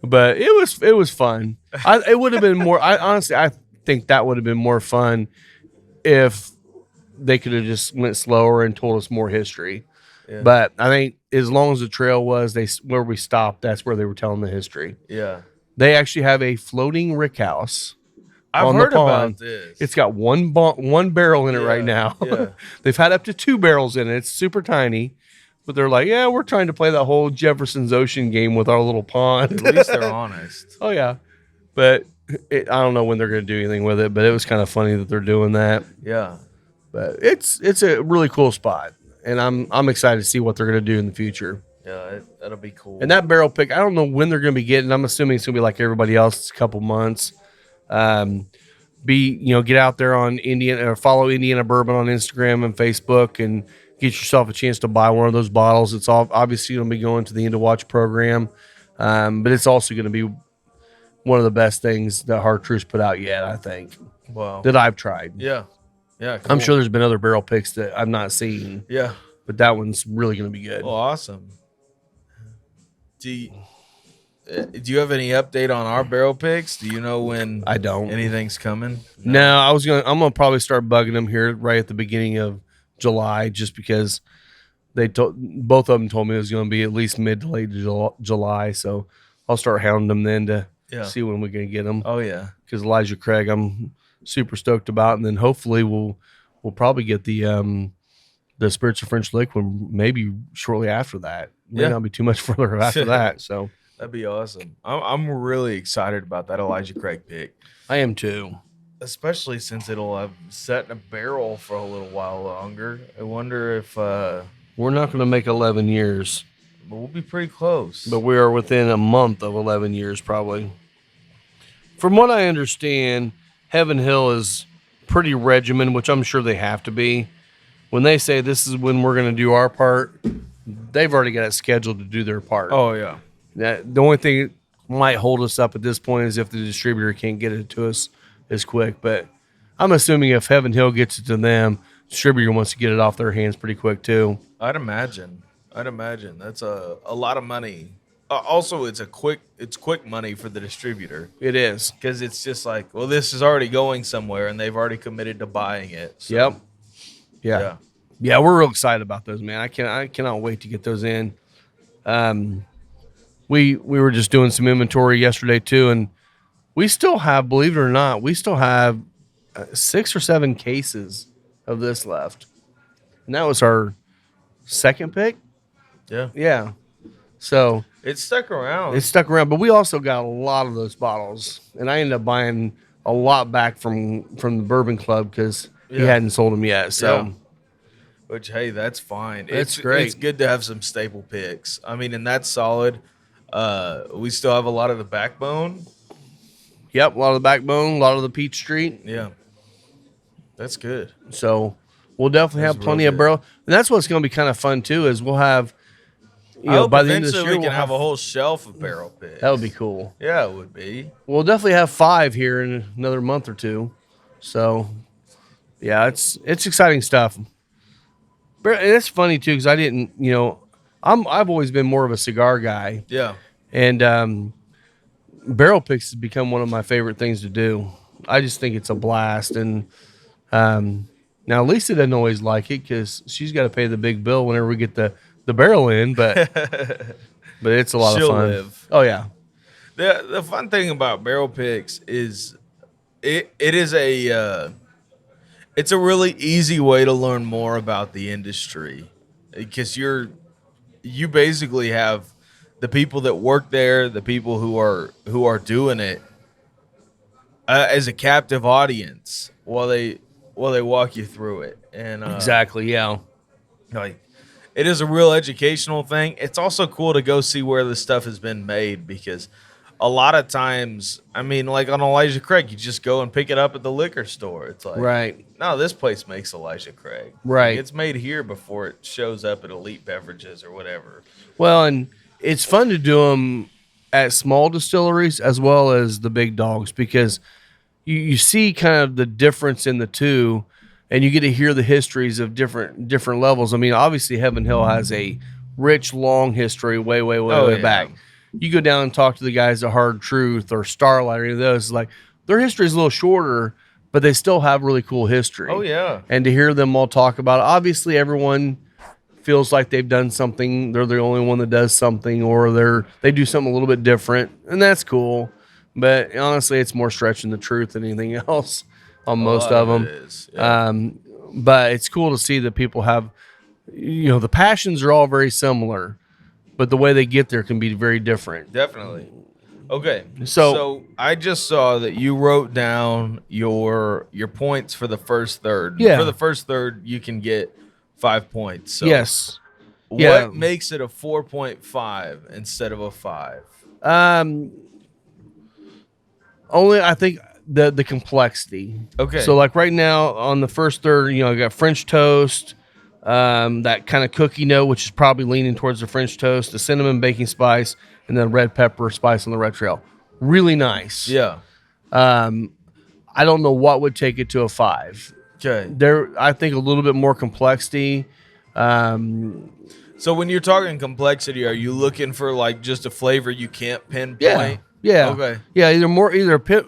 but it was fun. It would have been more. I think that would have been more fun if they could have just went slower and told us more history. Yeah. But I think as long as the trail was where we stopped, that's where they were telling the history. Yeah. They actually have a floating rick house. I've heard about this. It's got one barrel in it right now. Yeah. They've had up to 2 barrels in it. It's super tiny. But they're like, yeah, we're trying to play that whole Jefferson's Ocean game with our little pond. At least they're honest. Oh, yeah. But I don't know when they're going to do anything with it, but it was kind of funny that they're doing that. Yeah. But it's a really cool spot, and I'm excited to see what they're going to do in the future. Yeah, that'll be cool. And that barrel pick, I don't know when they're going to be getting. I'm assuming it's going to be like everybody else, it's a couple months. Get out there on Indiana, or follow Indiana Bourbon on Instagram and Facebook, and get yourself a chance to buy one of those bottles. It's obviously going to be going to the End of Watch program, but it's also going to be one of the best things that Hard Truth's put out yet, I think. Wow. That I've tried. Yeah. Yeah. Cool. I'm sure there's been other barrel picks that I've not seen. Yeah. But that one's really going to be good. Oh, awesome. Do you have any update on our barrel picks? Do you know when I don't. anything's coming? No, I'm gonna probably start bugging them here right at the beginning of July, just because both of them told me it was going to be at least mid to late July. So I'll start hounding them then to see when we're going to get them. Oh yeah, because Elijah Craig, I'm super stoked about, and then hopefully we'll probably get the Spirits of French Lick one maybe shortly after that. May not be too much further after that. So that'd be awesome. I'm really excited about that Elijah Craig pick. I am too. Especially since it'll have set in a barrel for a little while longer. I wonder if we're not going to make 11 years. But we'll be pretty close. But we are within a month of 11 years probably. From what I understand, Heaven Hill is pretty regimented, which I'm sure they have to be. When they say this is when we're going to do our part, they've already got it scheduled to do their part. Oh, yeah. The only thing that might hold us up at this point is if the distributor can't get it to us as quick. But I'm assuming if Heaven Hill gets it to them, the distributor wants to get it off their hands pretty quick too. I'd imagine that's a lot of money. Also, it's quick money for the distributor. It is, because it's just like, well, this is already going somewhere, and they've already committed to buying it. So. Yep. Yeah, we're real excited about those, man. I cannot wait to get those in. We were just doing some inventory yesterday too, and we still have, believe it or not, 6 or 7 cases of this left, and that was our second pick. Yeah. So it stuck around. But we also got a lot of those bottles, and I ended up buying a lot back from the Bourbon Club because he hadn't sold them yet. So, which, hey, that's fine. It's great. It's good to have some staple picks. I mean, and that's solid. We still have a lot of the Backbone. Yep, a lot of the Backbone, a lot of the Peach Street. Yeah, that's good. So we'll definitely have plenty of barrel, and that's what's going to be kind of fun too. Is we'll have you know, by the end of this eventually year, we can have a whole shelf of barrel picks. That would be cool. Yeah, it would be. We'll definitely have 5 here in another month or two. So, yeah, it's exciting stuff. But it's funny too because I didn't, you know, I've always been more of a cigar guy. Yeah. And barrel picks has become one of my favorite things to do. I just think it's a blast. And now Lisa doesn't always like it because she's got to pay the big bill whenever we get the barrel in. But but it's a lot She'll of fun. live. Oh yeah. The fun thing about barrel picks is it is it's a really easy way to learn more about the industry because you basically have the people that work there, the people who are doing it as a captive audience while they walk you through it. And Exactly. Yeah. like it is a real educational thing. It's also cool to go see where the stuff has been made because a lot of times, I mean, like on Elijah Craig, you just go and pick it up at the liquor store. It's like, Right. no, this place makes Elijah Craig. Right. Like, it's made here before it shows up at Elite Beverages or whatever. Well, and it's fun to do them at small distilleries as well as the big dogs because you see kind of the difference in the two, and you get to hear the histories of different levels. I mean, obviously, Heaven Hill has a rich, long history way yeah. back. You go down and talk to the guys at Hard Truth or Starlight or any of those, like their history is a little shorter, but they still have really cool history. Oh, yeah. And to hear them all talk about it, obviously everyone feels like they've done something. They're the only one that does something, or they do something a little bit different, and that's cool. But honestly, it's more stretching the truth than anything else on most of them. It is. Yeah. But it's cool to see that people have, you know, the passions are all very similar, but the way they get there can be very different. Definitely. Okay. So I just saw that you wrote down your points for the first third. Yeah. For the first third, you can get 5 points. So yes. What Yeah. makes it a 4.5 instead of a 5? Only I think the complexity. Okay. So like right now on the first third, you know, I got French toast, that kind of cookie note, which is probably leaning towards the French toast, the cinnamon baking spice, and then red pepper spice on the red trail. Really nice. Yeah. I don't know what would take it to a 5. Okay. I think a little bit more complexity. So when you're talking complexity, are you looking for like just a flavor you can't pinpoint? Yeah. Yeah. Okay. Yeah. Either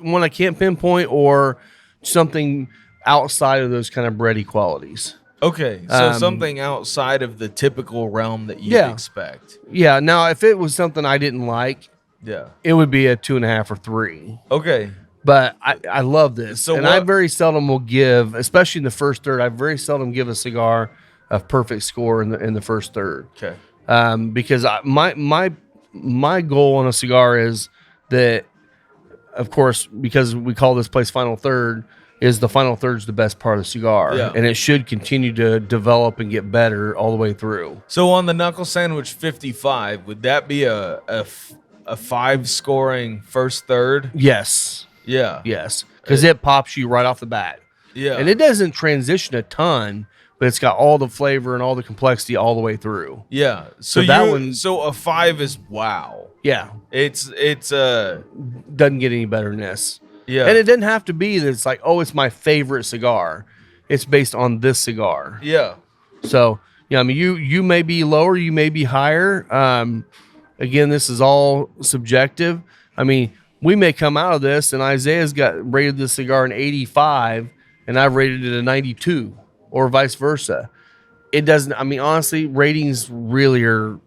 one I can't pinpoint or something outside of those kind of bready qualities. Okay. So something outside of the typical realm that you expect. Yeah. Now, if it was something I didn't like, Yeah. it would be a 2.5 or 3. Okay. But I love this. So and I very seldom will give, especially in the first third, I very seldom give a cigar a perfect score in the first third. Okay. Because my goal on a cigar is that, of course, because we call this place Final Third, is the final third's the best part of the cigar. Yeah. And it should continue to develop and get better all the way through. So on the Knuckle Sandwich 55, would that be a 5 scoring first third? Yes. Yeah. Yes. Because it pops you right off the bat. Yeah. And it doesn't transition a ton, but it's got all the flavor and all the complexity all the way through. Yeah. So that one- So a 5 is wow. Yeah. It's Doesn't get any better than this. yeah. And it doesn't have to be that it's like, oh, it's my favorite cigar. It's based on this cigar. yeah. So, yeah, I mean, you may be lower, you may be higher. Again, this is all subjective. I mean, we may come out of this, and Isaiah's got rated this cigar an 85, and I've rated it a 92, or vice versa. It doesn't. I mean, honestly, ratings really are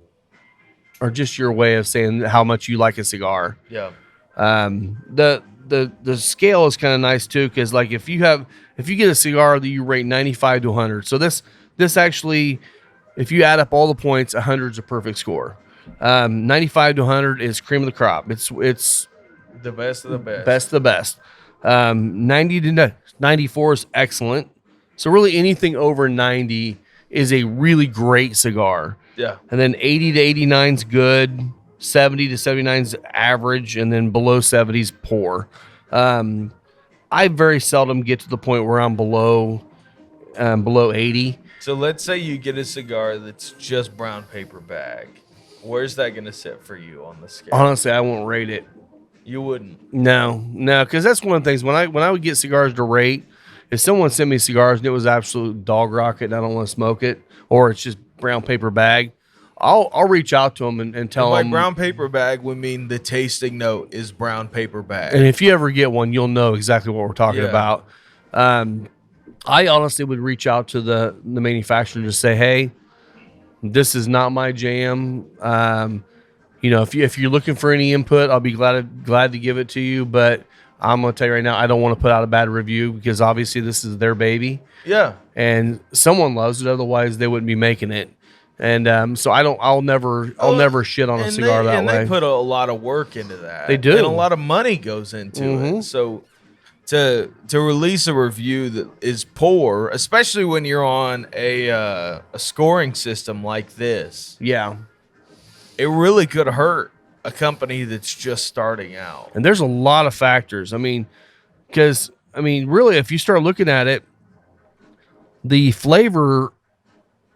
just your way of saying how much you like a cigar. Yeah. The scale is kind of nice too, because like if you get a cigar that you rate 95 to 100, so this actually, if you add up all the points, 100 is a perfect score. 95 to 100 is cream of the crop. It's The best of the best. best of the best. 90 to 94 is excellent. So really anything over 90 is a really great cigar. Yeah. And then 80 to 89 is good. 70 to 79 is average. And then below 70 is poor. I very seldom get to the point where I'm below 80. So let's say you get a cigar that's just brown paper bag. Where's that going to sit for you on the scale? Honestly, I won't rate it. You wouldn't? No, because that's one of the things when I would get cigars to rate. If someone sent me cigars and it was absolute dog rocket and I don't want to smoke it, or it's just brown paper bag, I'll reach out to them and tell them. By brown paper bag, we mean the tasting note is brown paper bag. And if you ever get one, you'll know exactly what we're talking about. I honestly would reach out to the manufacturer to say, hey, this is not my jam. If you're looking for any input, I'll be glad to give it to you. But I'm going to tell you right now, I don't want to put out a bad review because obviously this is their baby. Yeah. And someone loves it. Otherwise, they wouldn't be making it. And so I'll never shit on a cigar that way. And they put a lot of work into that. They do. And a lot of money goes into it. So to release a review that is poor, especially when you're on a scoring system like this. Yeah. It really could hurt a company that's just starting out. And there's a lot of factors. Really, if you start looking at it, the flavor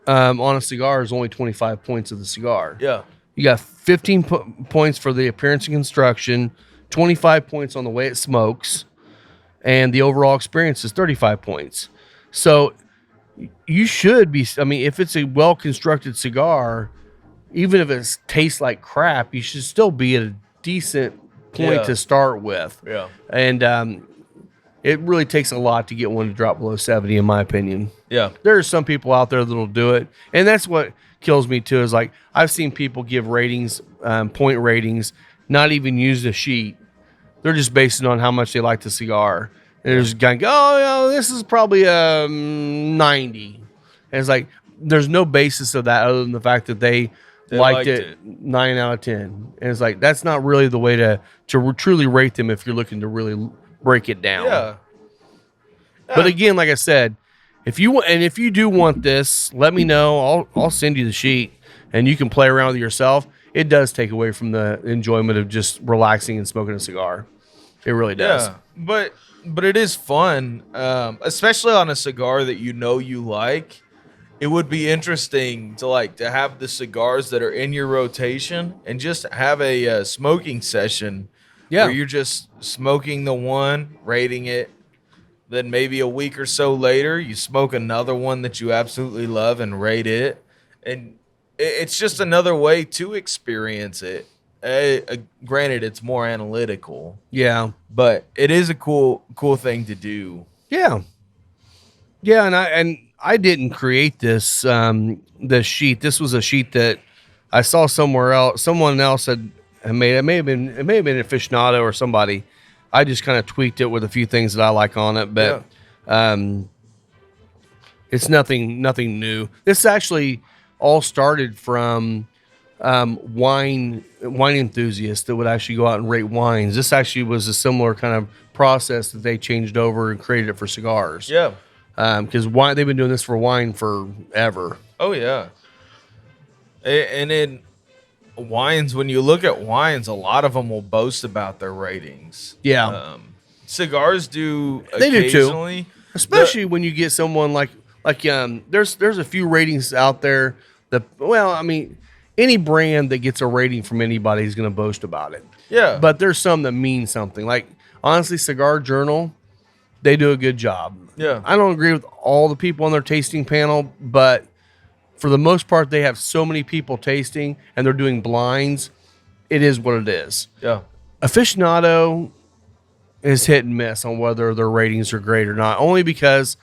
on a cigar is only 25 points of the cigar. Yeah. You got 15 points for the appearance and construction, 25 points on the way it smokes, and the overall experience is 35 points. So you should be, if it's a well-constructed cigar, even if it tastes like crap, you should still be at a decent point to start with. Yeah. And it really takes a lot to get one to drop below 70, in my opinion. Yeah. There are some people out there that'll do it. And that's what kills me, too, is like I've seen people give ratings, point ratings, not even use a sheet. They're just basing on how much they like the cigar. And there's a guy go, this is probably a 90. And it's like there's no basis of that other than the fact that they liked it 9 out of 10. And it's like that's not really the way to truly rate them if you're looking to really break it down. Yeah. But again, like I said, if you do want this, let me know. I'll send you the sheet and you can play around with it yourself. It does take away from the enjoyment of just relaxing and smoking a cigar. It really does. Yeah. But it is fun, especially on a cigar that you like. It would be interesting to have the cigars that are in your rotation and just have a smoking session where you're just smoking the one, rating it. Then maybe a week or so later, you smoke another one that you absolutely love and rate it. And it's just another way to experience it. Granted, it's more analytical. Yeah. But it is a cool thing to do. Yeah. Yeah, and I didn't create this this sheet. This was a sheet that I saw somewhere else. Someone else had made it. It may have been Aficionado or somebody. I just kind of tweaked it with a few things that I like on it, but it's nothing new. This actually all started from wine enthusiasts that would actually go out and rate wines. This actually was a similar kind of process that they changed over and created it for cigars. Yeah. Because wine, they've been doing this for wine forever. Oh, yeah. And in wines, when you look at wines, a lot of them will boast about their ratings. Yeah. Cigars do They occasionally. do too. Especially when you get someone like there's a few ratings out there that, any brand that gets a rating from anybody is going to boast about it. Yeah. But there's some that mean something. Like, honestly, Cigar Journal, they do a good job. Yeah. I don't agree with all the people on their tasting panel, but for the most part, they have so many people tasting and they're doing blinds. It is what it is. Yeah. Aficionado is hit and miss on whether their ratings are great or not, only because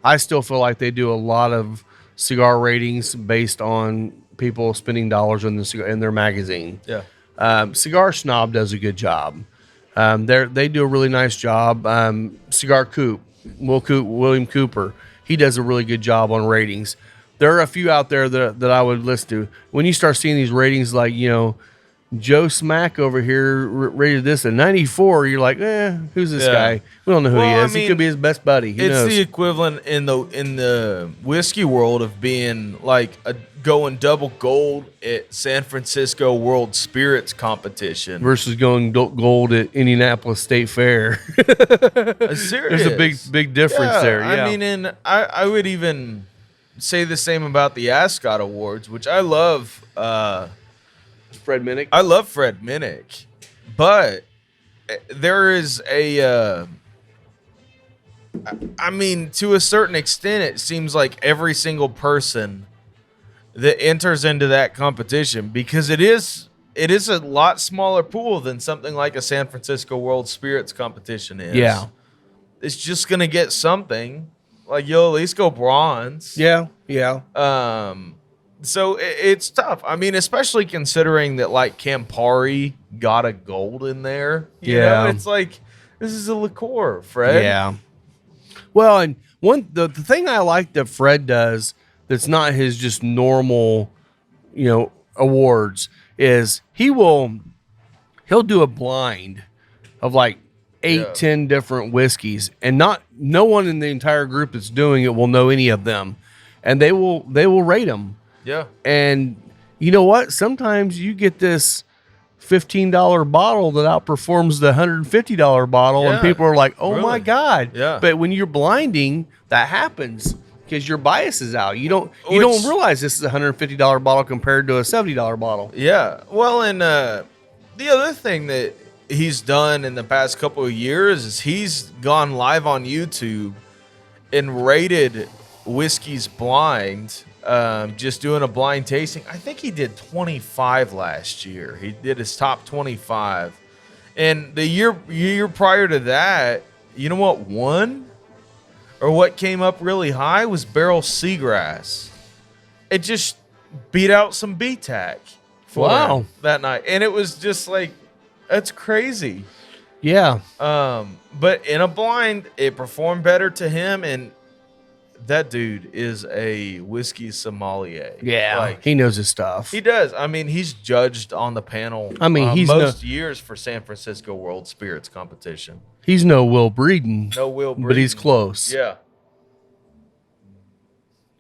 I still feel like they do a lot of cigar ratings based on people spending dollars in their magazine. Yeah. Cigar Snob does a good job. They do a really nice job. Cigar Coop, William Cooper, he does a really good job on ratings. There are a few out there that I would listen to. When you start seeing these ratings like, Joe Smack over here rated this at 94, you're like, who's this guy? We don't know who he is. He could be his best buddy. Who knows? The equivalent in the whiskey world of being like going double gold at San Francisco World Spirits competition versus going gold at Indianapolis State Fair. There's a big difference there. Yeah. And I would even say the same about the Ascot Awards, which I love. Fred Minnick. I love Fred Minnick, but there is a. I mean, to a certain extent, it seems like every single person that enters into that competition, because it is a lot smaller pool than something like a San Francisco World Spirits competition is. Yeah. It's just gonna get something. Like, you'll at least go bronze. Yeah. So it's tough. I mean, especially considering that like Campari got a gold in there. You know? It's like, this is a liqueur, Fred. Yeah. Well, and the thing I like that Fred does that's not his just normal, awards is he'll do a blind of like 8-10 different whiskeys, and no one in the entire group that's doing it will know any of them, and they will rate them. Yeah. And you know what? Sometimes you get this $15 bottle that outperforms the $150 bottle, and people are like, "Oh my God!" Yeah. But when you're blinding, that happens because your bias is out. You don't realize this is a $150 bottle compared to a $70 bottle. Yeah. Well, and the other thing that he's done in the past couple of years is he's gone live on YouTube and rated whiskeys blind. Just doing a blind tasting. I think he did 25 last year. He did his top 25. And the year prior to that, you know what won? Or what came up really high was Barrel Seagrass. It just beat out some BTAC for him that night. And it was just like, that's crazy. Yeah. But in a blind, it performed better to him, and that dude is a whiskey sommelier. Yeah, like, he knows his stuff. He does. I mean, he's judged on the panel. I mean, he's most years for San Francisco World Spirits competition. He's no Will Breeden. No Will Breeden. But he's close. Yeah.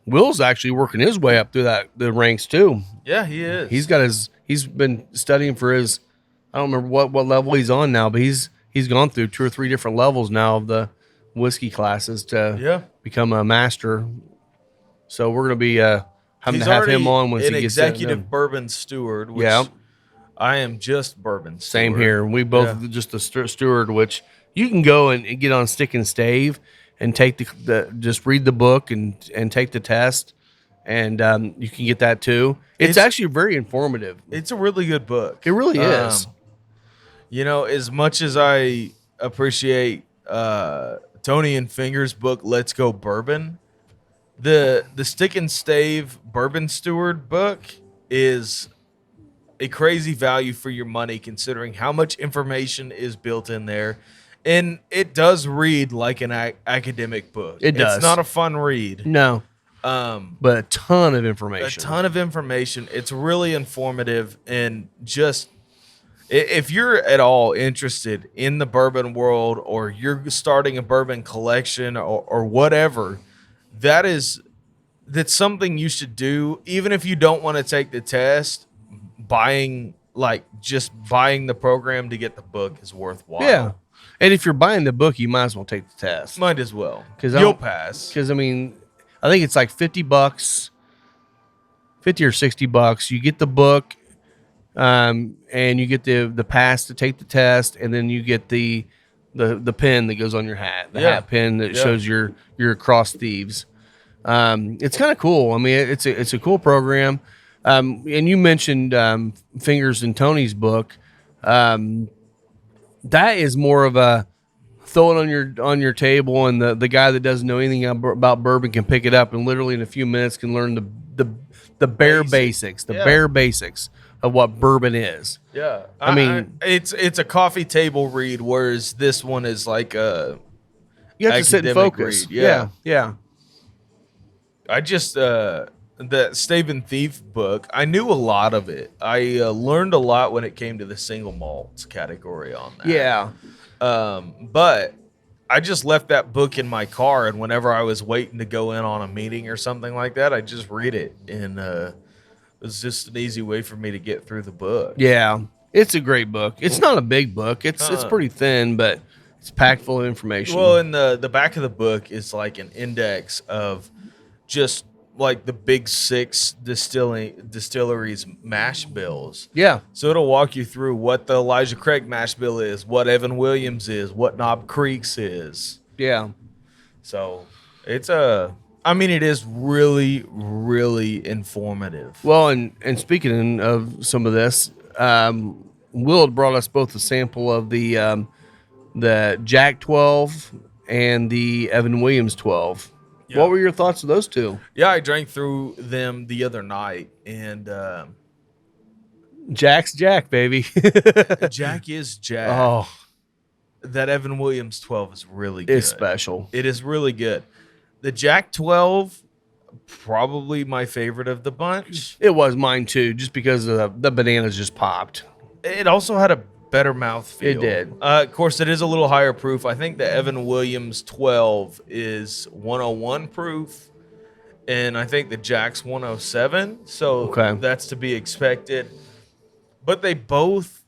Will's actually working his way up through the ranks too. Yeah, he is. He's been studying for his, I don't remember what level he's on now, but he's gone through 2 or 3 different levels now of the whiskey classes to become a master. So we're going to be having to have him on once he gets an executive bourbon steward. Which I am just bourbon steward. Same here. We both just a steward, which you can go and get on stick and stave and take the just read the book and take the test, and you can get that too. It's actually very informative. It's a really good book. It really is. As much as I appreciate Tony and Finger's book, Let's Go Bourbon, the Stick and Stave Bourbon Steward book is a crazy value for your money, considering how much information is built in there. And it does read like an academic book. It does. It's not a fun read. No. But a ton of information. It's really informative, and just if you're at all interested in the bourbon world, or you're starting a bourbon collection or whatever, that's something you should do. Even if you don't want to take the test, buying the program to get the book is worthwhile. Yeah. And if you're buying the book, you might as well take the test. Might as well. Because you'll pass. Because, I mean, I think it's like $50, $50 or $60. You get the book, and you get the pass to take the test, and then you get the pin that goes on your hat, the hat pin that shows your cross thieves. It's kind of cool. I mean, it's a cool program. And you mentioned Fingers and Tony's book. That is more of a throw it on your table, and the guy that doesn't know anything about bourbon can pick it up and literally in a few minutes can learn the bare basics, bare basics of what bourbon is. Yeah, I mean, it's a coffee table read, whereas this one is like a you have to sit and focus. Read. Yeah. I just the Stave and Thief book, I knew a lot of it. I learned a lot when it came to the single malts category on that. Yeah. But I just left that book in my car, and whenever I was waiting to go in on a meeting or something like that, I just read it, and it was just an easy way for me to get through the book. Yeah. It's a great book. It's not a big book. It's pretty thin, but it's packed full of information. Well, and the back of the book is like an index of just like the big six distilleries mash bills. Yeah. So it'll walk you through what the Elijah Craig mash bill is, what Evan Williams is, what Knob Creek's is. Yeah. So it is really, really informative. Well, and speaking of some of this, Will had brought us both a sample of the Jack 12 and the Evan Williams 12. Yeah. What were your thoughts of those two? Yeah, I drank through them the other night, and Jack's Jack, baby. Jack is Jack. Oh, That Evan Williams 12 is really good. it's special. It is really good. The Jack 12, probably my favorite of the bunch. It was mine too, just because the bananas just popped. It also had a better mouthfeel. It did. Of course, it is a little higher proof. I think the Evan Williams 12 is 101 proof, and I think the Jack's 107. So that's to be expected. But they both,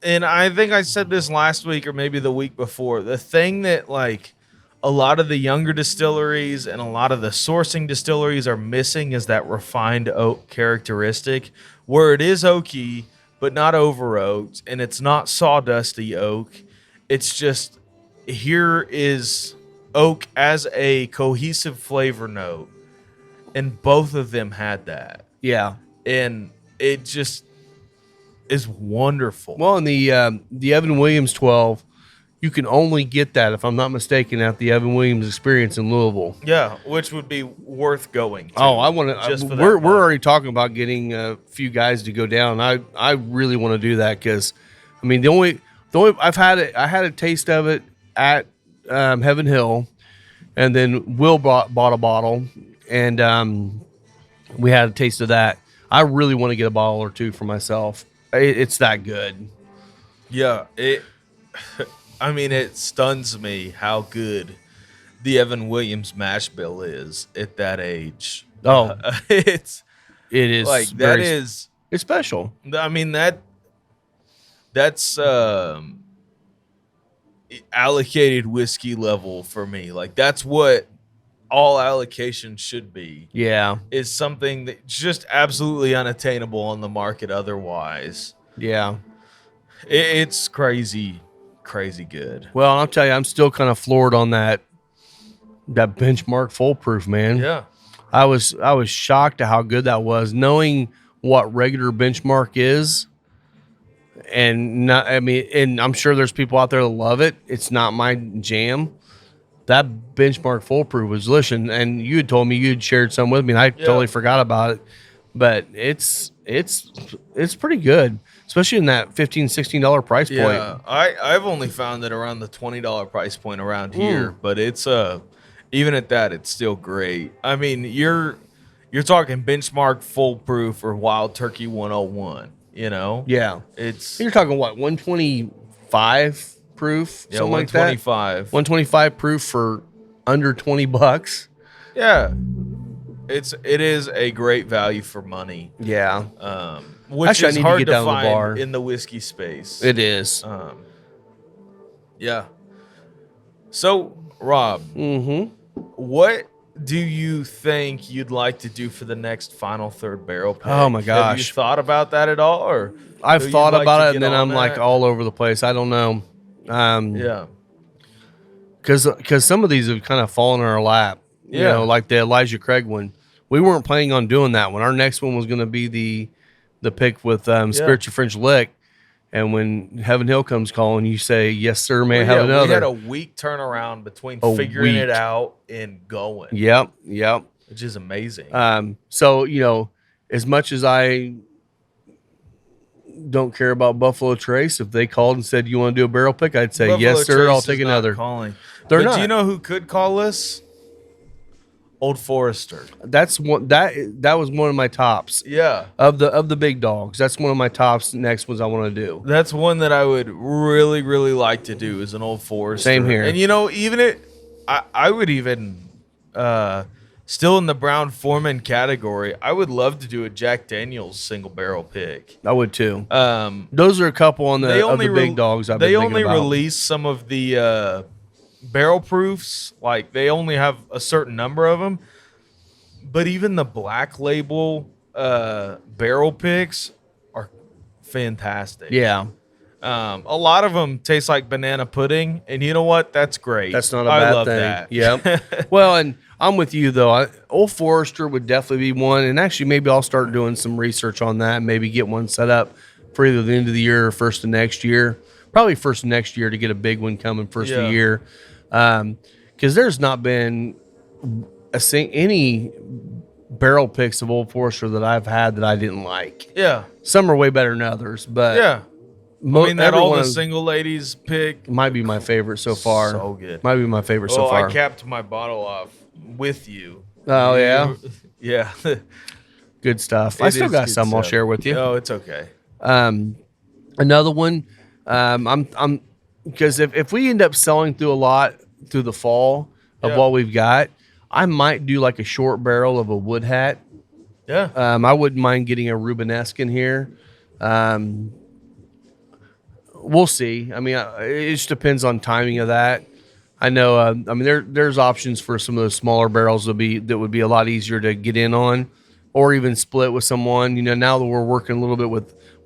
and I think I said this last week or maybe the week before, the thing that like a lot of the younger distilleries and a lot of the sourcing distilleries are missing is that refined oak characteristic, where it is oaky but not over oaked, and it's not sawdusty oak. It's just, here is oak as a cohesive flavor note, and both of them had that. Yeah, and it just is wonderful. Well, in the Evan Williams 12, you can only get that, if I'm not mistaken, at the Evan Williams Experience in Louisville. Yeah, which would be worth going to. Oh, I want to. We're already talking about getting a few guys to go down. I really want to do that because, I mean, the only I had a taste of it at Heaven Hill, and then Will bought a bottle, and we had a taste of that. I really want to get a bottle or two for myself. It's that good. Yeah, it stuns me how good the Evan Williams mash bill is at that age. Oh, it is like that is it's special. I mean that's allocated whiskey level for me. Like that's what all allocation should be. Yeah, is something that's just absolutely unattainable on the market otherwise. Yeah, it's crazy good. Well, I'll tell you, I'm still kind of floored on that benchmark full proof, man. Yeah, I was shocked at how good that was, knowing what regular benchmark is, and I'm sure there's people out there that love it. It's not my jam. That benchmark foolproof was delicious, and you had told me you'd shared some with me, and I totally forgot about it. But it's pretty good, especially in that $15, $16 price point. Yeah, I've only found it around the $20 price point around here, but it's even at that, it's still great. I mean, you're talking benchmark foolproof or Wild Turkey 101. You know, yeah, you're talking what 125 proof, yeah, something like that. 125 proof for under $20. Yeah, it is a great value for money. Yeah, which actually, is hard to find in the whiskey space. It is. Yeah. So, Rob, what do you think you'd like to do for the next final third barrel pick? Oh my gosh, have you thought about that at all, or I've thought about it, and then I'm like all over the place. I don't know. Yeah, because some of these have kind of fallen in our lap. You know, like the Elijah Craig one. We weren't planning on doing that one. Our next one was going to be the pick with Spiritual French Lick. And when Heaven Hill comes calling, you say, "Yes, sir, may I have another?" We had a week turnaround between figuring it out and going. Yep. Which is amazing. So, you know, as much as I don't care about Buffalo Trace, if they called and said, "You want to do a barrel pick?" I'd say, Buffalo "Yes, sir, Trace I'll take another." Calling. They're but not. Do you know who could call us? Old Forester. That's one that was one of my tops. Yeah. Of the big dogs. That's one of my tops. Next ones I want to do. That's one that I would really, really like to do is an Old Forester. Same here. And you know, I would even still in the Brown Foreman category, I would love to do a Jack Daniel's single barrel pick. I would too. Those are a couple of the big dogs I've been thinking about. They only release some of the barrel proofs, like they only have a certain number of them, But even the Black Label barrel picks are fantastic. Yeah. A lot of them taste like banana pudding, and you know what? That's great. That's not a I bad love thing. that. Yeah. Well, and I'm with you though. Old Forester would definitely be one, and actually maybe I'll start doing some research on that. And maybe get one set up for either the end of the year or first of next year. Probably first of next year to get a big one coming first of the year, because there's not been any barrel picks of Old Forester that I've had that I didn't like. Yeah. Some are way better than others, but Yeah. I mean, that all the everyone single ladies pick. might be my favorite so far. So good. Might be my favorite so Oh, far. I capped my bottle off with you. Oh, yeah? Yeah. Good stuff. I still got some I'll share with you. Oh, it's okay. Another one, I'm because if we end up selling through a lot through the fall of what we've got, I might do like a short barrel of a wood hat. Yeah. I wouldn't mind getting a Rubenesque in here. We'll see. I mean, it just depends on timing of that. I know. I mean, there's options for some of those smaller barrels that would be a lot easier to get in on, or even split with someone. You know, now that we're working a little bit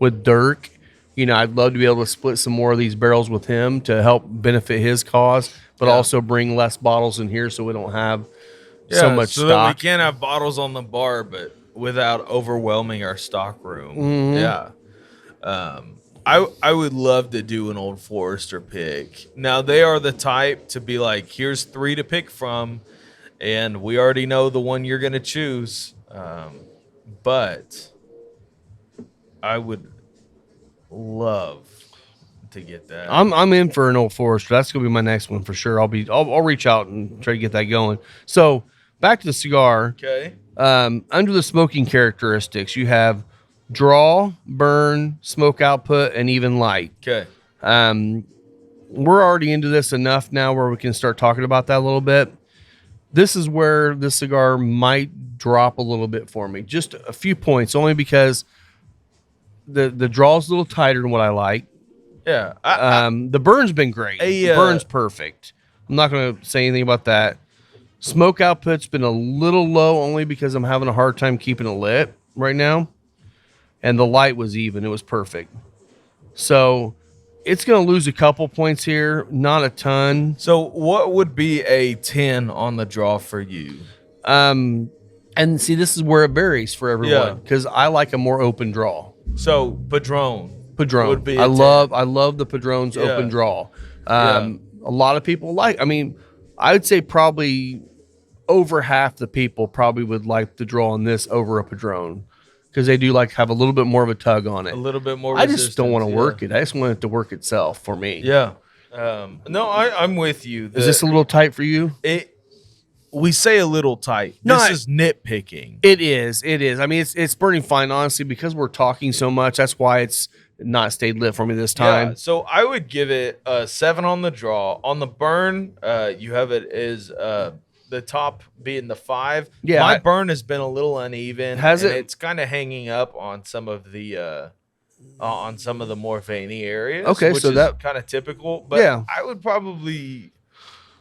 with Dirk, you know, I'd love to be able to split some more of these barrels with him to help benefit his cause, but also bring less bottles in here so we don't have so much so stock. that we can have bottles on the bar, but without overwhelming our stock room. Mm-hmm. Yeah. I would love to do an Old Forester pick. Now, they are the type to be like, here's 3 to pick from, and we already know the one you're going to choose. But I would love to get that. I'm in for an Old Forester. That's gonna be my next one for sure. I'll reach out and try to get that going. So back to the cigar. Okay. Under the smoking characteristics, you have draw, burn, smoke output, and even light. Okay. We're already into this enough now where we can start talking about that a little bit. This is where the cigar might drop a little bit for me. Just a few points, only because the draw's a little tighter than what I like. Yeah. The burn's been great. The burn's perfect. I'm not going to say anything about that. Smoke output's been a little low only because I'm having a hard time keeping it lit right now. And the light was even. It was perfect. So it's going to lose a couple points here. Not a ton. So what would be a 10 on the draw for you? And see, this is where it varies for everyone. Because I like a more open draw. So Padron would be I love the Padron's open draw. A lot of people I would say probably over half the people probably would like the draw on this over a Padron, because they do like have a little bit more of a tug on it. A little bit more. I just don't want to work it. I just want it to work itself for me. Yeah. No, I'm with you. Is this a little tight for you? We say a little tight. This is nitpicking. It is. I mean, it's burning fine, honestly, because we're talking so much. That's why it's not stayed lit for me this time. Yeah, so I would give it a 7 on the draw. On the burn, you have it as the top being the 5. Yeah, my burn has been a little uneven. Has it? It's kind of hanging up on some of the more veiny areas. Okay, which so is that kind of typical. But I would probably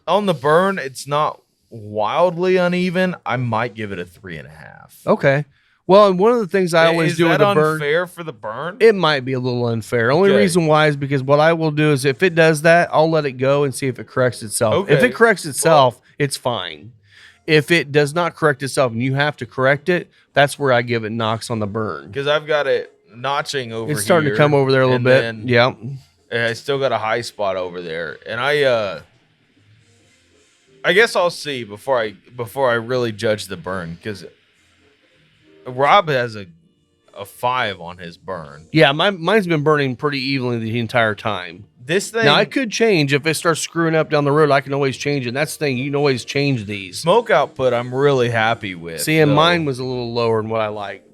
on the burn. It's not wildly uneven. I might give it a 3.5. Okay. Well, and one of the things I always do with the burn, unfair for the burn? it might be a little unfair. Only reason why is because what I will do is if it does that, I'll let it go and see if it corrects itself. Okay. If it corrects itself, it's fine. If it does not correct itself and you have to correct it, that's where I give it knocks on the burn. Because I've got it notching over here. It's starting to come over there a little bit. Yeah. I still got a high spot over there. And I guess I'll see before I really judge the burn, because Rob has a 5 on his burn. Yeah, mine's been burning pretty evenly the entire time. This thing now, it could change if it starts screwing up down the road. I can always change it. And that's the thing, you can always change these. Smoke output, I'm really happy with. See, and mine was a little lower than what I like.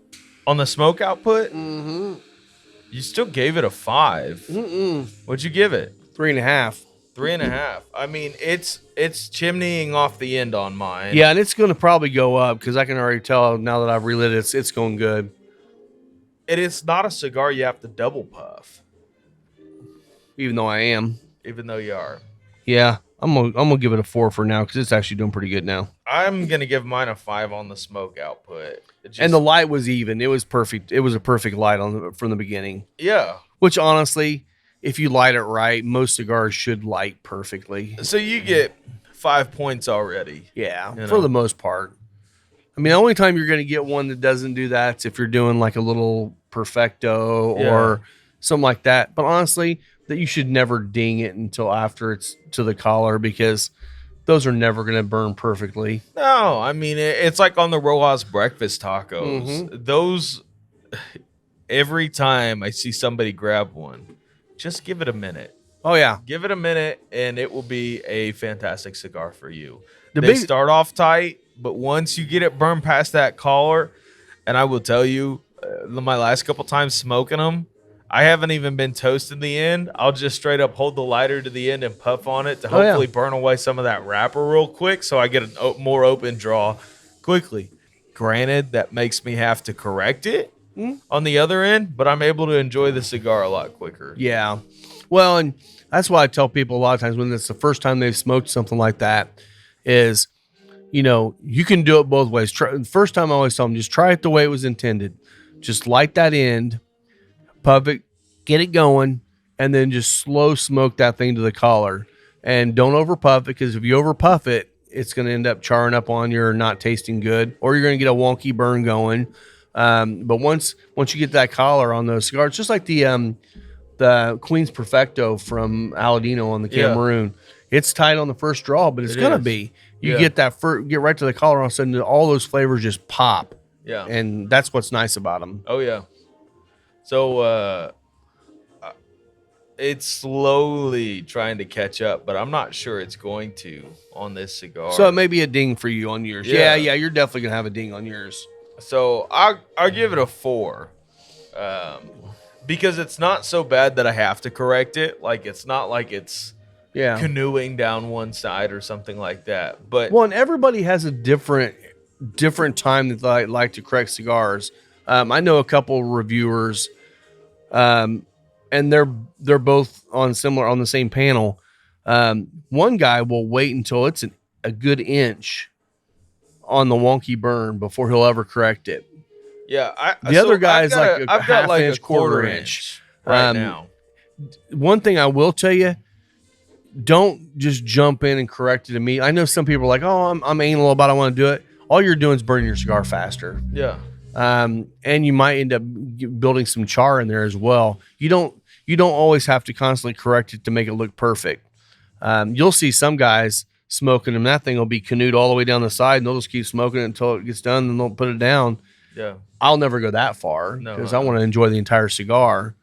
On the smoke output, you still gave it a 5. What'd you give it? 3.5. 3.5. I mean, it's chimneying off the end on mine. Yeah, and it's going to probably go up because I can already tell now that I've relit it, it's going good. It's not a cigar you have to double puff. Even though I am. Even though you are. Yeah. I'm gonna give it a 4 for now because it's actually doing pretty good now. I'm gonna give mine a 5 on the smoke output. And the light was even. It was perfect. It was a perfect light from the beginning. Yeah. Which honestly, if you light it right, most cigars should light perfectly. So you get 5 points already. Yeah, for the most part. I mean, the only time you're going to get one that doesn't do that is if you're doing like a little perfecto or something like that. But honestly, that you should never ding it until after it's to the collar because those are never going to burn perfectly. No, I mean, it's like on the Rojas breakfast tacos. Mm-hmm. Those, every time I see somebody grab one, just give it a minute. Oh, yeah. Give it a minute, and it will be a fantastic cigar for you. They They start off tight, but once you get it burned past that collar, and I will tell you, my last couple times smoking them, I haven't even been toasting the end. I'll just straight up hold the lighter to the end and puff on it to hopefully burn away some of that wrapper real quick so I get a more open draw quickly. Granted, that makes me have to correct it on the other end, but I'm able to enjoy the cigar a lot quicker. Yeah. Well, and that's why I tell people a lot of times when it's the first time they've smoked something like that is, you can do it both ways. The first time I always tell them, just try it the way it was intended. Just light that end, puff it, get it going, and then just slow smoke that thing to the collar. And don't over puff it because if you over puff it, it's going to end up charring up on you or not tasting good, or you're going to get a wonky burn going. But once you get that collar on those cigars, just like the Queen's Perfecto from Aladino on the Cameroon, it's tight on the first draw, but it's going to be. You get that get right to the collar, all of a sudden all those flavors just pop. Yeah. And that's what's nice about them. Oh, yeah. So it's slowly trying to catch up, but I'm not sure it's going to on this cigar. So it may be a ding for you on yours. Yeah. Yeah, you're definitely going to have a ding on yours. So I'll give it a 4. Because it's not so bad that I have to correct it. Like, it's not like it's canoeing down one side or something like that. But and everybody has a different time that they like to correct cigars. I know a couple reviewers, and they're both on the same panel. One guy will wait until it's a good inch on the wonky burn before he'll ever correct it. Yeah, the other guy is like a I've got half like inch, a quarter inch right now. One thing I will tell you, don't just jump in and correct it immediately. I know some people are like, oh, I'm anal about it, I want to do it. All you're doing is burning your cigar faster. Yeah. And you might end up building some char in there as well. You don't always have to constantly correct it to make it look perfect. You'll see some guys smoking and that thing will be canoed all the way down the side and they'll just keep smoking it until it gets done and they'll put it down. Yeah. I'll never go that far because I want to enjoy the entire cigar.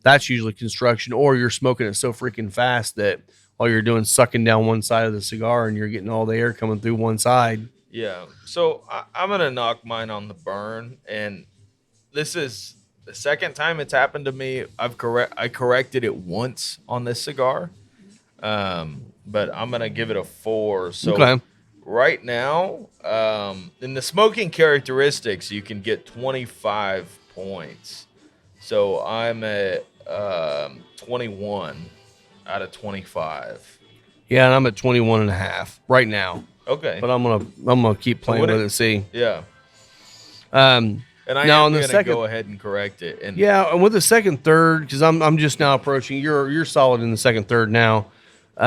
That's usually construction, or you're smoking it so freaking fast that all you're doing is sucking down one side of the cigar and you're getting all the air coming through one side. Yeah. So I'm going to knock mine on the burn. And this is the second time it's happened to me. I corrected it once on this cigar. But I'm going to give it a 4. So right now, in the smoking characteristics, you can get 25 points. So I'm at 21 out of 25. Yeah, and I'm at 21 and a half right now. Okay. But I'm gonna keep playing with it and see. Yeah. And I am gonna go ahead and correct it. And and with the second, third, because I'm just now approaching. You're solid in the second, third now. We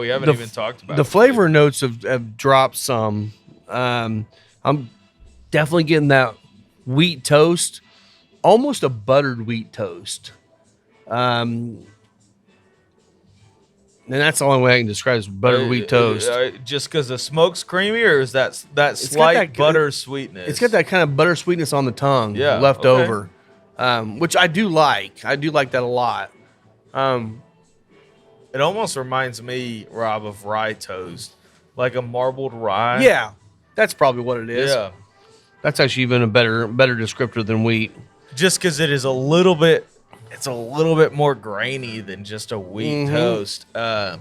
haven't even talked about the flavor notes have dropped some. I'm definitely getting that wheat toast, almost a buttered wheat toast. And that's the only way I can describe it is buttered wheat toast. Just because the smoke's creamy, or is that slight butter sweetness? It's got that kind of butter sweetness on the tongue left over, which I do like. I do like that a lot. It almost reminds me, Rob, of rye toast, like a marbled rye. Yeah, that's probably what it is. Yeah, that's actually even a better descriptor than wheat. Just because it is a little bit more grainy than just a wheat toast. On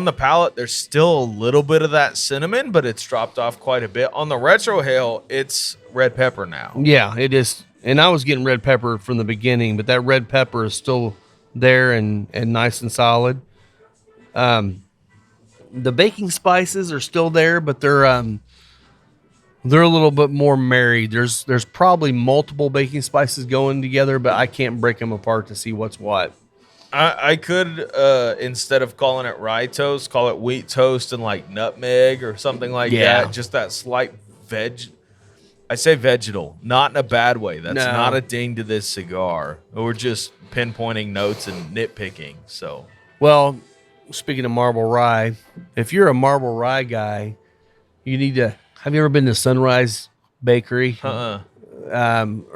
the palate, there's still a little bit of that cinnamon, but it's dropped off quite a bit. On the retrohale, it's red pepper now. Yeah, it is. And I was getting red pepper from the beginning, but that red pepper is still there and nice and solid. The baking spices are still there, but they're a little bit more married. There's probably multiple baking spices going together, but I can't break them apart to see what's what. I could instead of calling it rye toast, call it wheat toast and like nutmeg or something like Yeah. that. Just that slight I say vegetal, not in a bad way. That's No. not a ding to this cigar. We're just pinpointing notes and nitpicking. So Well, speaking of marble rye, if you're a marble rye guy, you need to. Have you ever been to Sunrise Bakery or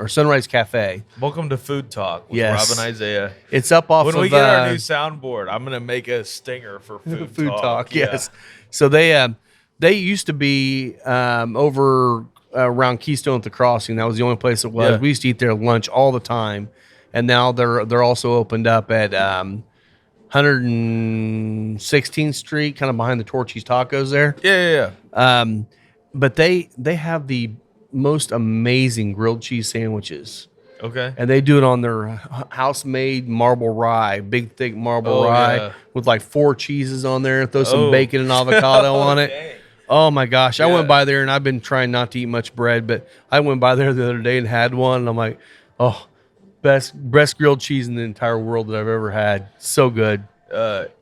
Sunrise Cafe? welcome to Food Talk with Yes. Rob and Isaiah. It's up off When of we get our new soundboard, I'm gonna make a stinger for Food, Food Talk. Yeah. Yes. So they used to be over around Keystone at the Crossing. That was the only place it was. Yeah. We used to eat there lunch all the time, and now they're also opened up at 116th Street, kind of behind the Torchy's Tacos there. Yeah. But they have the most amazing grilled cheese sandwiches, Okay. and they do it on their house-made marble rye, big thick marble Oh, rye yeah. with like 4 cheeses on there. Throw some Oh. bacon and avocado on it. Dang. Oh my gosh! I Yeah. went by there, and I've been trying not to eat much bread, but I went by there the other day and had one, and I'm like, oh, best grilled cheese in the entire world that I've ever had. So good.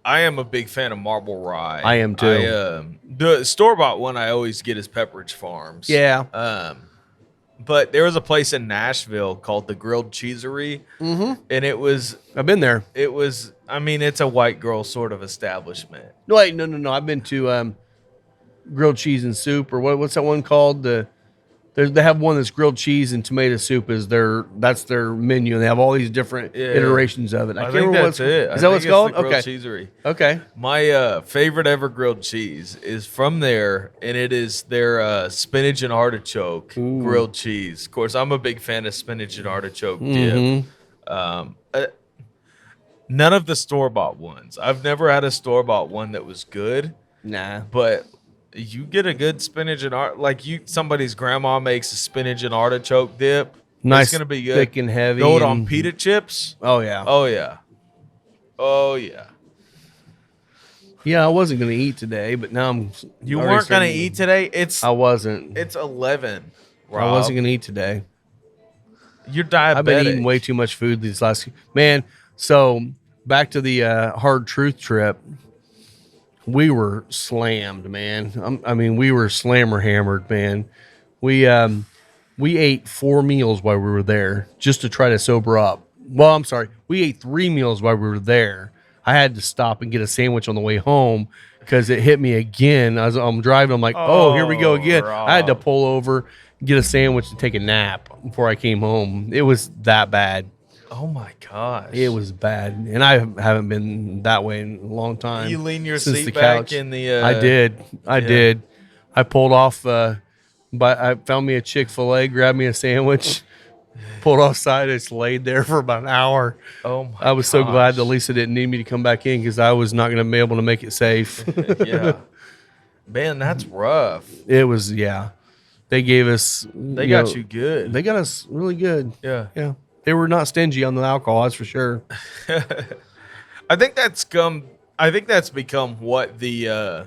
I am a big fan of marble rye. I am too. The store-bought one I always get is Pepperidge Farms. Yeah. But there was a place in Nashville called the Grilled Cheesery, and I've been there. I mean, it's a white girl sort of establishment. No, wait, no. I've been to grilled cheese and soup, or what's that one called? They have one that's grilled cheese and tomato soup that's their menu, and they have all these different iterations of it. I can't think remember that's it. Is that what it's called? The Grilled Okay. Cheesery. Okay. My favorite ever grilled cheese is from there, and it is their spinach and artichoke grilled cheese. Of course, I'm a big fan of spinach and artichoke dip. None of the store-bought ones. I've never had a store-bought one that was good, Nah. but you get a good spinach and somebody's grandma makes a spinach and artichoke dip. Nice, It's gonna be good. thick and heavy. Throw it on and- pita chips. Oh yeah. Oh yeah. Oh yeah. Yeah, I wasn't gonna eat today, but now I'm. You already weren't gonna starting- eat today. I wasn't. It's 11. I Rob. wasn't gonna eat today. You're diabetic. I've been eating way too much food these last man. So back to the hard truth trip. We were slammed, man. I mean, we were slammer hammered, man. We ate 4 meals while we were there just to try to sober up. Well, I'm sorry, we ate 3 meals while we were there. I had to stop and get a sandwich on the way home because it hit me again. I'm driving. I'm like, oh, here we go again. I had to pull over, get a sandwich, and take a nap before I came home. It was that bad. Oh my gosh. It was bad, and I haven't been that way in a long time. You lean your since seat the back couch. in the. I did. I pulled off. But I found me a Chick-fil-A, grabbed me a sandwich, pulled off side. It's laid there for about an hour. Oh my. I was so glad that Lisa didn't need me to come back in because I was not going to be able to make it safe. Yeah. Man, that's rough. It was, yeah. They gave us. They got you good. They got us really good. Yeah. Yeah. They were not stingy on the alcohol, that's for sure. I think that's become what the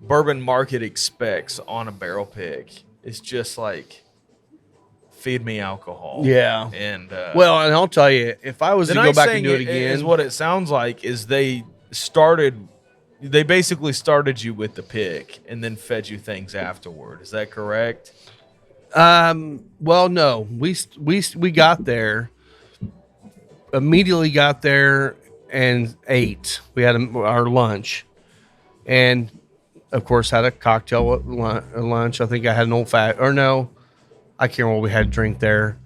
bourbon market expects on a barrel pick. It's just like, feed me alcohol. Yeah. And Well, and I'll tell you, if I was to go back and do it again, is what it sounds like is they basically started you with the pick and then fed you things afterward. Is that correct? well, no, we got there, immediately got there and ate. We had our lunch, and of course had a cocktail at lunch. I think I had an old fat, or no, I can't remember what we had to drink there.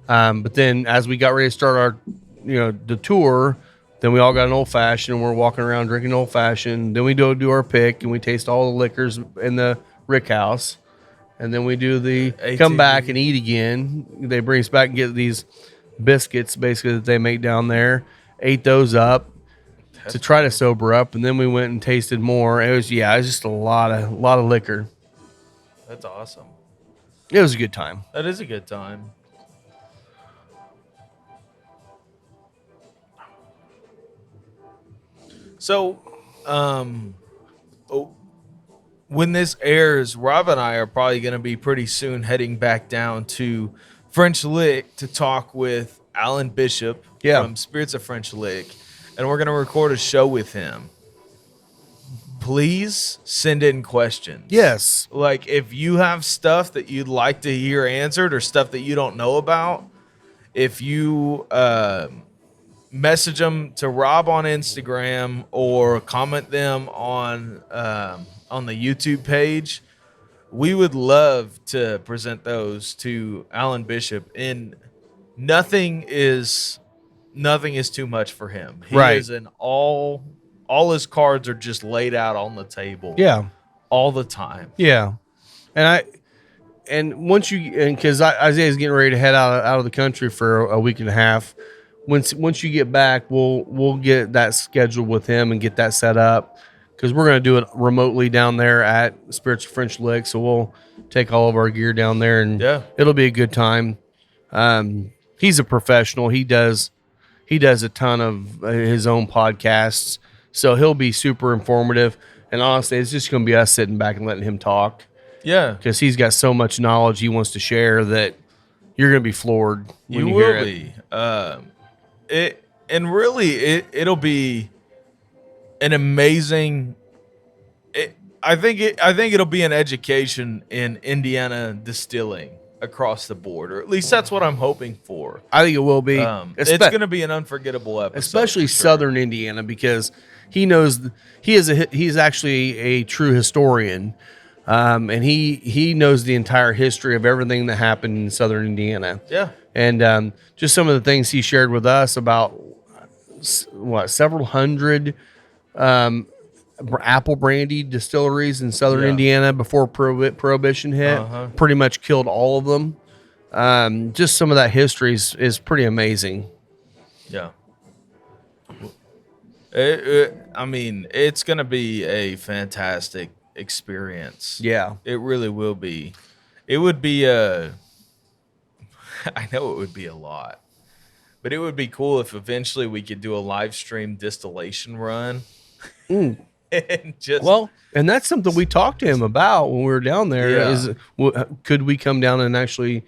But then as we got ready to start our, the tour, then we all got an old fashioned, and we're walking around drinking old fashioned. Then we do our pick, and we taste all the liquors in the Rick House. And then we do the ATV. come back and eat again. They bring us back and get these biscuits, basically, that they make down there. Ate those up to try to sober up, and then we went and tasted more. It was just a lot of liquor. That's awesome. It was a good time. That is a good time. So, when this airs, Rob and I are probably going to be pretty soon heading back down to French Lick to talk with Alan Bishop from Spirits of French Lick, and we're going to record a show with him. Please send in questions. Yes. Like, if you have stuff that you'd like to hear answered or stuff that you don't know about, if you message them to Rob on Instagram or comment them on the YouTube page, we would love to present those to Alan Bishop. And nothing is too much for him. He is an all his cards are just laid out on the table. Yeah. All the time. Yeah. And once because Isaiah's getting ready to head out of the country for a week and a half. Once you get back, we'll get that scheduled with him and get that set up, because we're going to do it remotely down there at Spirits of French Lick. So we'll take all of our gear down there, and it'll be a good time. He's a professional. He does a ton of his own podcasts, so he'll be super informative. And honestly, it's just going to be us sitting back and letting him talk. Yeah, because he's got so much knowledge he wants to share that you're going to be floored when you hear it. It'll be an amazing. I think it'll be an education in Indiana distilling across the board, or at least that's what I'm hoping for. I think it will be. It's going to be an unforgettable episode, especially Southern Indiana, because he knows he's actually a true historian, and he knows the entire history of everything that happened in Southern Indiana. Yeah, and just some of the things he shared with us about several hundred apple brandy distilleries in Southern Indiana before Prohibition hit. Pretty much killed all of them. Just some of that history is pretty amazing. Yeah. I mean, it's going to be a fantastic experience. Yeah. It really will be. It would be I know it would be a lot, but it would be cool if eventually we could do a live stream distillation run. And and that's something we talked to him about when we were down there. Is could we come down and actually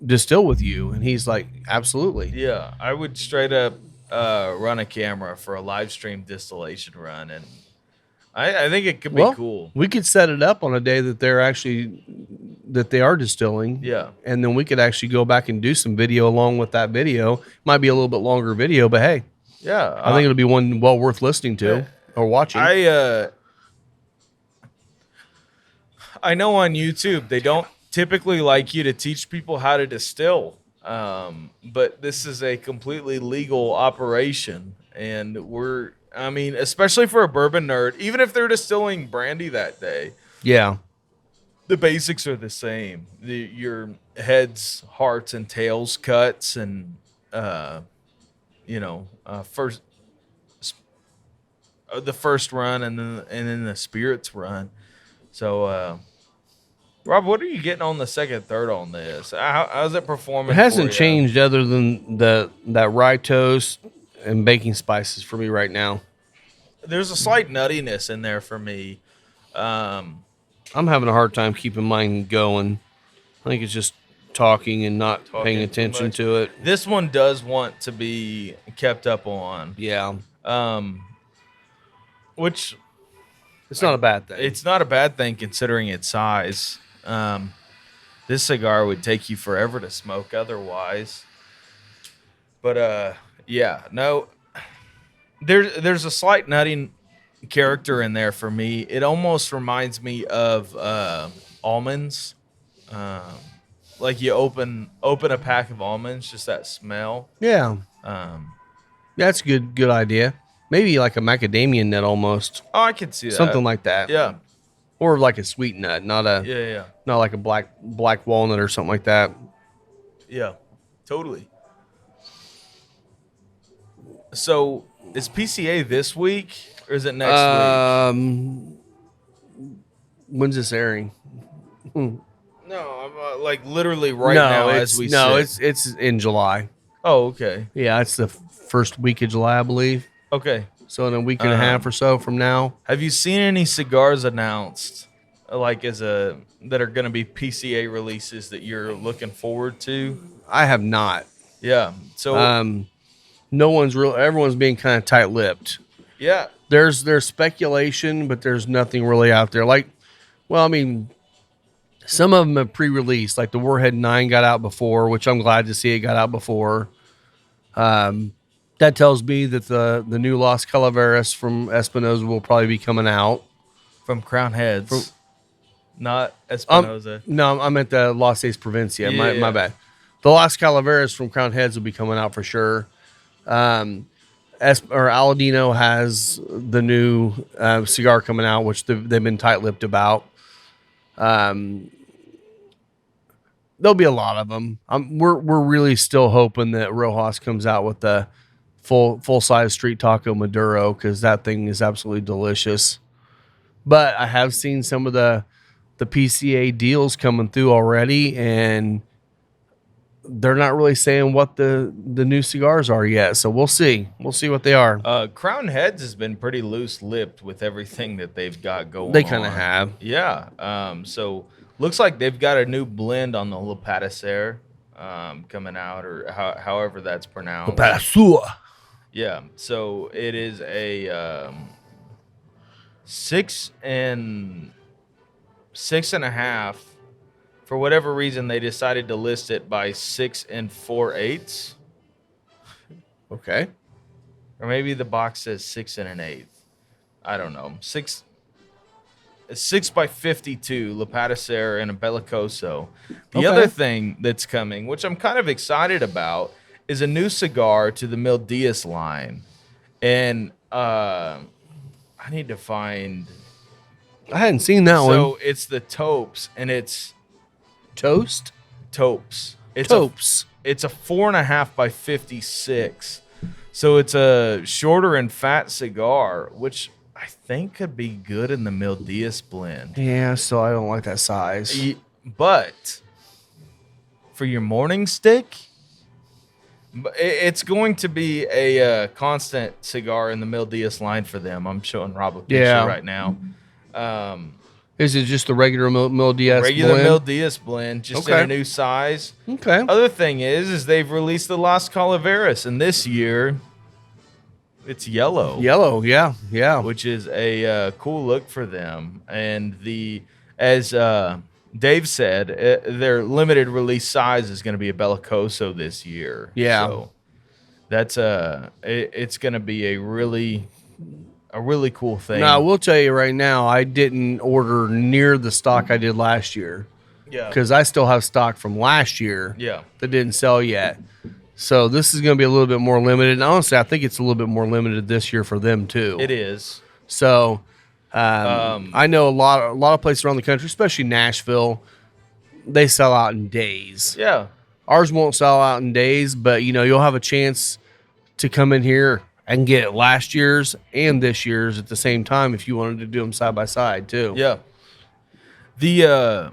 distill with you? And he's like, absolutely. Yeah, I would straight up run a camera for a live stream distillation run, and I think it could be cool. We could set it up on a day that they are distilling. Yeah, and then we could actually go back and do some video along with that video. Might be a little bit longer video, but hey, I think it'll be one well worth listening to. Or watching. I know on YouTube they don't typically like you to teach people how to distill, but this is a completely legal operation, and especially for a bourbon nerd, even if they're distilling brandy that day, the basics are the same. Your heads, hearts, and tails cuts, and first. The first run and then the spirits run. So, Rob, what are you getting on the second, third on this? How's it performing? It hasn't changed other than that rye toast and baking spices for me right now. There's a slight nuttiness in there for me. I'm having a hard time keeping mine going. I think it's just talking and not paying attention to it. This one does want to be kept up on. Yeah. Which it's not a bad thing. It's not a bad thing considering its size. This cigar would take you forever to smoke otherwise. But there's a slight nutting character in there for me. It almost reminds me of almonds. Like you open a pack of almonds, just that smell. Yeah. That's a good idea. Maybe like a macadamia nut almost. Oh, I could see that. Something like that. Yeah. Or like a sweet nut, not like a black walnut or something like that. Yeah, totally. So is PCA this week or is it next week? When's this airing? No, I'm like literally now as we sit. It's in July. Oh, okay. Yeah, it's the first week of July, I believe. Okay. So in a week and a half or so from now. Have you seen any cigars announced, like that are going to be PCA releases that you're looking forward to? I have not. Yeah. So no one's real. Everyone's being kind of tight-lipped. yeah, There's speculation, but there's nothing really out there. Like, well, I mean, some of them have pre-released. Like the Warhead 9 got out before, which I'm glad to see it got out before. That tells me that the new Las Calaveras from Espinosa will probably be coming out. from Crown Heads, not Espinosa. No, I meant the Las Seis Provincia. Yeah, My bad. The Las Calaveras from Crown Heads will be coming out for sure. Aladino has the new cigar coming out, which they've been tight-lipped about. There'll be a lot of them. We're really still hoping that Rojas comes out with the full-size Street Taco Maduro, because that thing is absolutely delicious. But I have seen some of the PCA deals coming through already, and they're not really saying what the new cigars are yet. So we'll see. We'll see what they are. Crown Heads has been pretty loose-lipped with everything that they've got going on. They kind of have. Yeah. So looks like they've got a new blend on the Le Pâtisserie coming out, or however that's pronounced. Yeah. So it is a 6 and 6.5. For whatever reason, they decided to list it by 6 4/8. Okay. Or maybe the box says 6 1/8. I don't know. 6 by 52, Le Pâtisserie and a Bellicoso. The other thing that's coming, which I'm kind of excited about, is a new cigar to the Mil Diaz line. And I need to find... I hadn't seen that one. So it's the Taupes, and it's... Toast? Taupes. Taupes. It's a 4.5 by 56. So it's a shorter and fat cigar, which I think could be good in the Mil Diaz blend. Yeah, so I don't like that size. But for your morning stick, it's going to be a constant cigar in the Mil Diaz line for them. I'm showing Rob a picture right now. Is it just the regular Mil Diaz Regular blend? Mil Diaz blend, just in a new size. Okay. Other thing is they've released the Las Calaveras, and this year it's yellow. Yellow, yeah. Which is a cool look for them. And as Dave said, their limited release size is going to be a Bellicoso this year. Yeah. So that's it's going to be a really cool thing. Now, I will tell you right now, I didn't order near the stock I did last year. Yeah. Because I still have stock from last year that didn't sell yet. So this is going to be a little bit more limited. And honestly, I think it's a little bit more limited this year for them too. It is. So I know a lot of places around the country, especially Nashville, they sell out in days. Yeah. Ours won't sell out in days, but you'll have a chance to come in here and get last year's and this year's at the same time if you wanted to do them side by side too. Yeah. The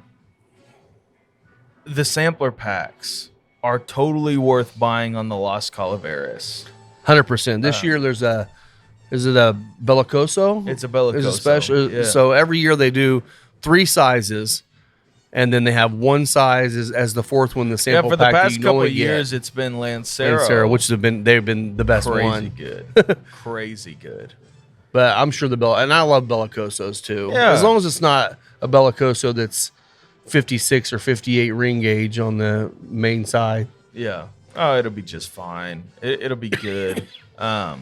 sampler packs are totally worth buying on the Las Calaveras. 100%. This year is it a Bellicoso? It's a Bellicoso. It's a special. Yeah. So every year they do 3 sizes, and then they have one size as the fourth one. The sample for the pack past couple of years, it's been Lancero, which they've been the best one. Crazy good. But I'm sure and I love Bellicosos too. Yeah. As long as it's not a Bellicoso that's 56 or 58 ring gauge on the main side. Yeah. Oh, it'll be just fine. It'll be good. Have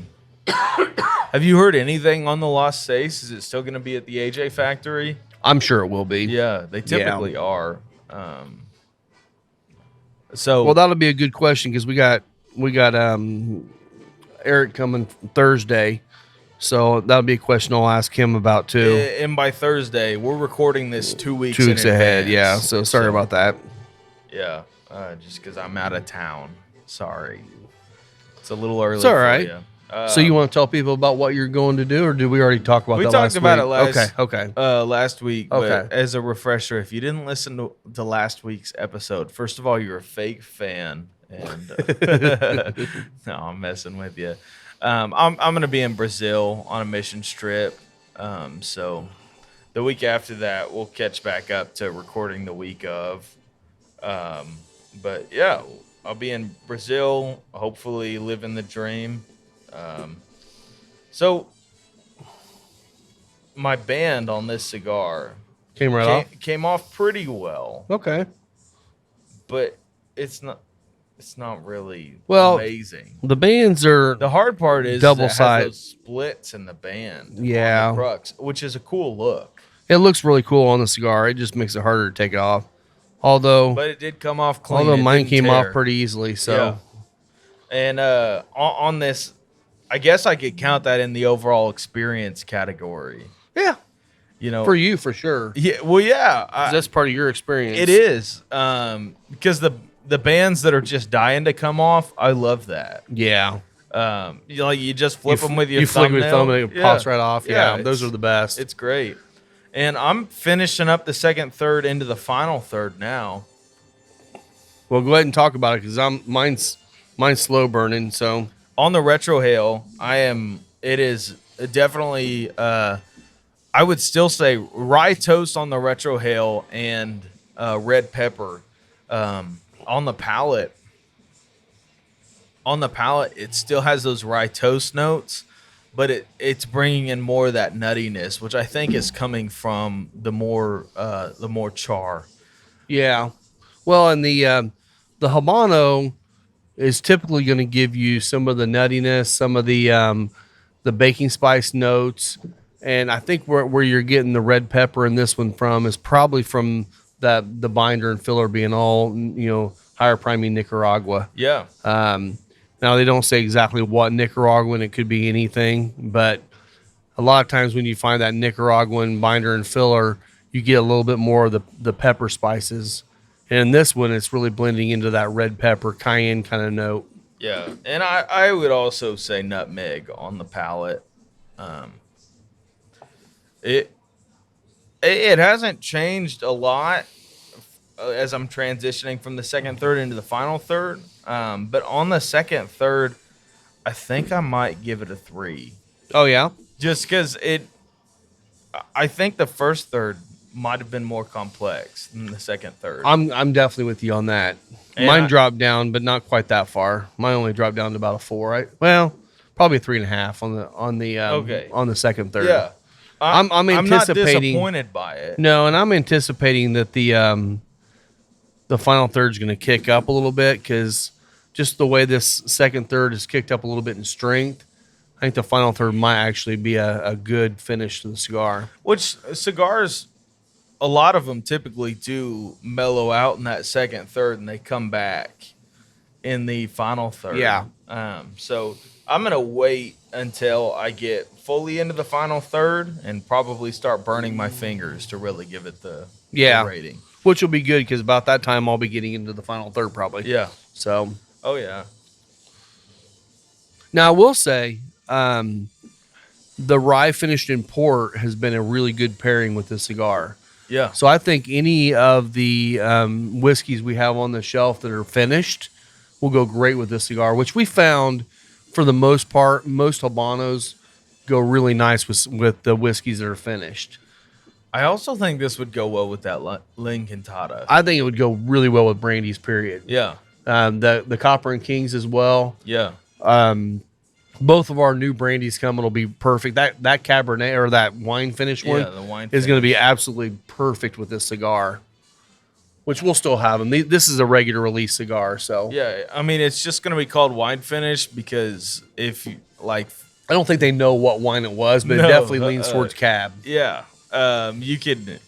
you heard anything on the Las Seis? Is it still going to be at the AJ factory? I'm sure it will be. Yeah, they typically are. Well, that'll be a good question because we got Eric coming Thursday, so that'll be a question I'll ask him about too. And by Thursday, we're recording this 2 weeks. 2 weeks ahead, advance. yeah. So sorry about that. Yeah, just because I'm out of town. Sorry, it's a little early. It's all right. For you. So you want to tell people about what you're going to do, or did we already talk about that last week? We talked about it last week. Okay. But as a refresher, if you didn't listen to last week's episode, first of all, you're a fake fan. And no, I'm messing with you. I'm gonna be in Brazil on a mission trip. So the week after that, we'll catch back up to recording the week of. But yeah, I'll be in Brazil. Hopefully, living the dream. So my band on this cigar came off pretty well, Okay. but it's not really Well, amazing. the bands are The hard part is double it has side. those splits in the band. Yeah. On the Crux, which is a cool look. It looks really cool on the cigar. It just makes it harder to take it off. Although But it did come off clean. although It mine didn't came tear. off pretty easily, so Yeah. And on this, I guess I could count that in the overall experience category. yeah, You know, for you for sure. yeah. Well, yeah, 'Cause that's part of your experience. it is. Because the bands that are just dying to come off, I love that. Yeah. You just flip them with your you flick with your thumb thumbnail. and it pops right off. Yeah, those it's- are the best. It's great. And I'm finishing up the second third into the final third now. Well, go ahead and talk about it because mine's slow burning. So On the retro hail, it is definitely I would still say rye toast on the retro hail and red pepper. On the palate, it still has those rye toast notes, but it's bringing in more of that nuttiness, which I think is coming from the more char. yeah, well, and the Habano is typically going to give you some of the nuttiness, some of the baking spice notes, and I think where you're getting the red pepper in this one from is probably from the binder and filler being all higher priming Nicaragua. Yeah. Now they don't say exactly what Nicaraguan, it could be anything, but a lot of times when you find that Nicaraguan binder and filler, you get a little bit more of the pepper spices. And in this one, it's really blending into that red pepper cayenne kind of note. Yeah, and I would also say nutmeg on the palate. It hasn't changed a lot as I'm transitioning from the second third into the final third. But on the second third, I think I might give it a 3. Oh, yeah? Just because I think the first third might have been more complex than the second third. I'm definitely with you on that. And Mine dropped down, but not quite that far. Mine only dropped down to about a 4, right? Well, probably a 3.5 on the second third. Yeah. I'm not anticipating- disappointed by it. No, and I'm anticipating that the final third is going to kick up a little bit because just the way this second third is kicked up a little bit in strength, I think the final third might actually be a good finish to the cigar. Which cigars, a lot of them typically do mellow out in that second third, and they come back in the final third. Yeah. So I'm gonna wait until I get fully into the final third and probably start burning my fingers to really give it the rating. Which will be good because about that time I'll be getting into the final third probably. Yeah. So. Oh yeah. Now I will say, the rye finished in port has been a really good pairing with this cigar. Yeah. So I think any of the whiskeys we have on the shelf that are finished will go great with this cigar, which we found for the most part, most Habanos go really nice with the whiskeys that are finished. I also think this would go well with that Lincolntata. I think it would go really well with brandies, period. Yeah. The Copper and Kings as well. Yeah. Both of our new brandies coming will be perfect. That Cabernet or that wine finish one the wine is going to be finish. absolutely perfect with this cigar, which we'll still have them. This is a regular release cigar, so Yeah. I mean, it's just going to be called wine finish because if you like, I don't think they know what wine it was, but No, it definitely leans towards cab. yeah, you could,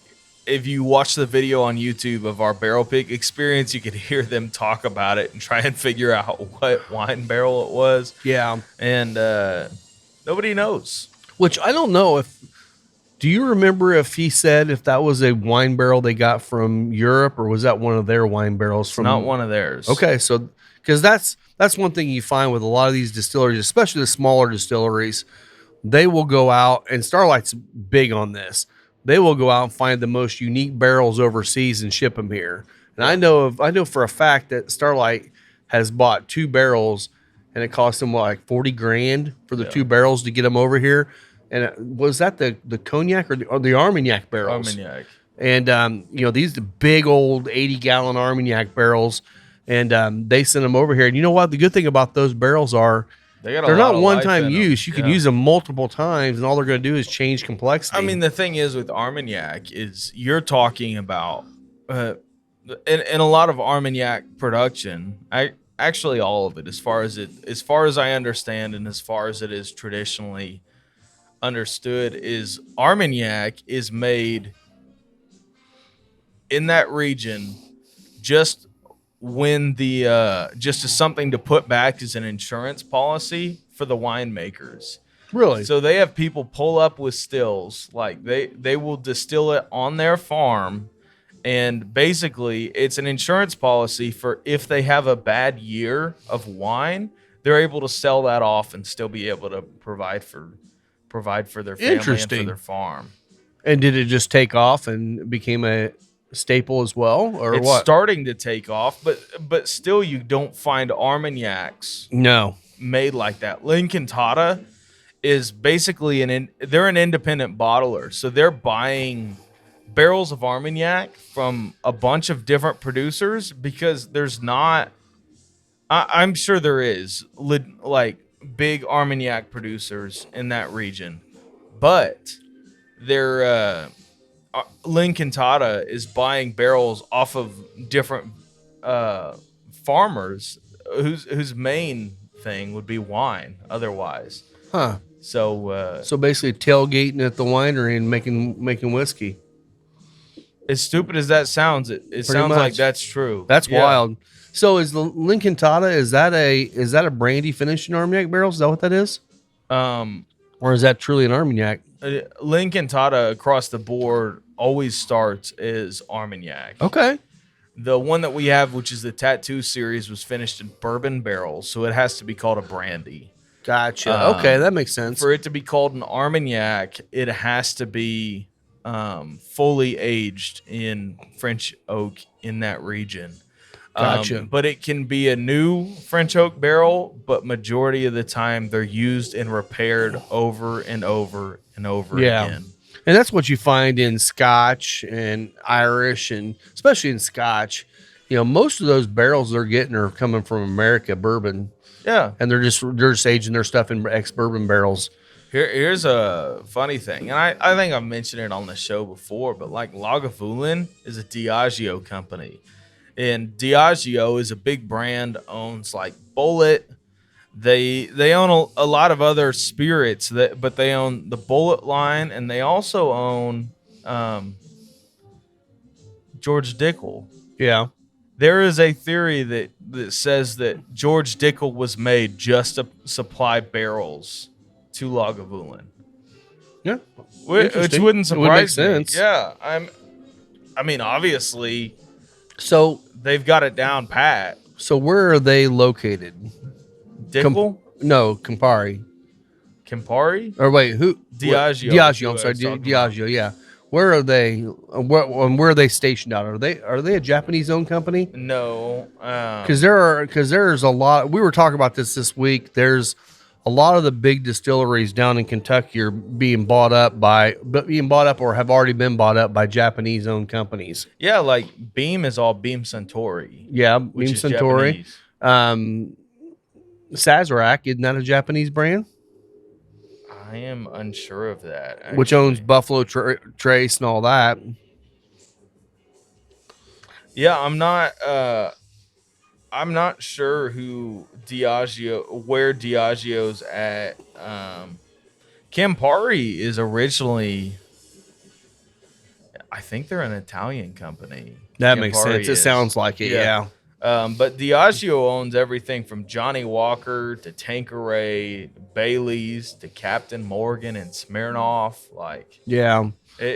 if you watch the video on YouTube of our barrel pick experience, you could hear them talk about it and try and figure out what wine barrel it was. Yeah, And nobody knows. which I don't know if. Do you remember if he said if that was a wine barrel they got from Europe or was that one of their wine barrels from? Not one of theirs. Okay, so because that's one thing you find with a lot of these distilleries, especially the smaller distilleries, they will go out, and Starlight's big on this. They will go out and find the most unique barrels overseas and ship them here. And I know for a fact that Starlight has bought 2 barrels and it cost them like 40 grand for the 2 barrels to get them over here. And was that the cognac or the Armagnac barrels? Armagnac. And these big old 80-gallon Armagnac barrels, and they send them over here. And you know what? The good thing about those barrels are they're not one-time use. You can use them multiple times, and all they're going to do is change complexity. I mean, the thing is with Armagnac is you're talking about in a lot of Armagnac production. Actually all of it, as far as I understand, and as far as it is traditionally understood, is Armagnac is made in that region just when just as something to put back as an insurance policy for the winemakers. Really? So they have people pull up with stills, like they will distill it on their farm, and basically it's an insurance policy for if they have a bad year of wine, they're able to sell that off and still be able to provide for their family and for their farm. And did it just take off and became a staple as well, or it's what? Starting to take off, but still you don't find Armagnacs made like that. Lincoln Tata is basically they're an independent bottler, so they're buying barrels of Armagnac from a bunch of different producers, because there's not I'm sure there is like big Armagnac producers in that region, but they're Lincoln Tata is buying barrels off of different farmers whose main thing would be wine otherwise. Huh. So basically tailgating at the winery and making whiskey. As stupid as that sounds, it sounds much. like that's true. That's wild. So is the Lincoln Tata, is that a brandy finished in Armagnac barrels? Is that what that is? Or is that truly an Armagnac? Lincoln Tata across the board always starts as Armagnac. Okay. The one that we have, which is the Tattoo series, was finished in bourbon barrels, so it has to be called a brandy. Gotcha. Okay, that makes sense. For it to be called an Armagnac, it has to be fully aged in French oak in that region. Gotcha. But it can be a new French oak barrel, but majority of the time they're used and repaired over and over and over again. And that's what you find in Scotch and Irish, and especially in Scotch. Most of those barrels they're getting are coming from America bourbon. Yeah. And they're just aging their stuff in ex-bourbon barrels. Here's a funny thing, and I think I've mentioned it on the show before, but like Lagavulin is a Diageo company. And Diageo is a big brand, owns like Bulleit. They own a lot of other spirits, but they own the Bulleit line, and they also own George Dickel. Yeah. There is a theory that says that George Dickel was made just to supply barrels to Lagavulin. Yeah. Which wouldn't surprise it would make me. sense. Yeah. I mean, obviously, so they've got it down pat. So where are they located? Dickel? No, Campari. Campari? Or wait, who? Diageo. Diageo. I'm sorry, Diageo. Yeah. Where are they? Where are they stationed out? Are they a Japanese-owned company? No, because there's a lot. We were talking about this week. There's a lot of the big distilleries down in Kentucky are being bought up or have already been bought up by Japanese-owned companies. Yeah, like Beam is all Beam Suntory. Yeah, Beam Suntory. Sazerac, isn't that a Japanese brand? I am unsure of that. Actually. Which owns Buffalo Trace and all that. Yeah, I'm not sure where Diageo's at. Campari is originally, I think they're an Italian company. That makes sense. It sounds like it, yeah. But Diageo owns everything from Johnny Walker to Tanqueray, Bailey's to Captain Morgan and Smirnoff.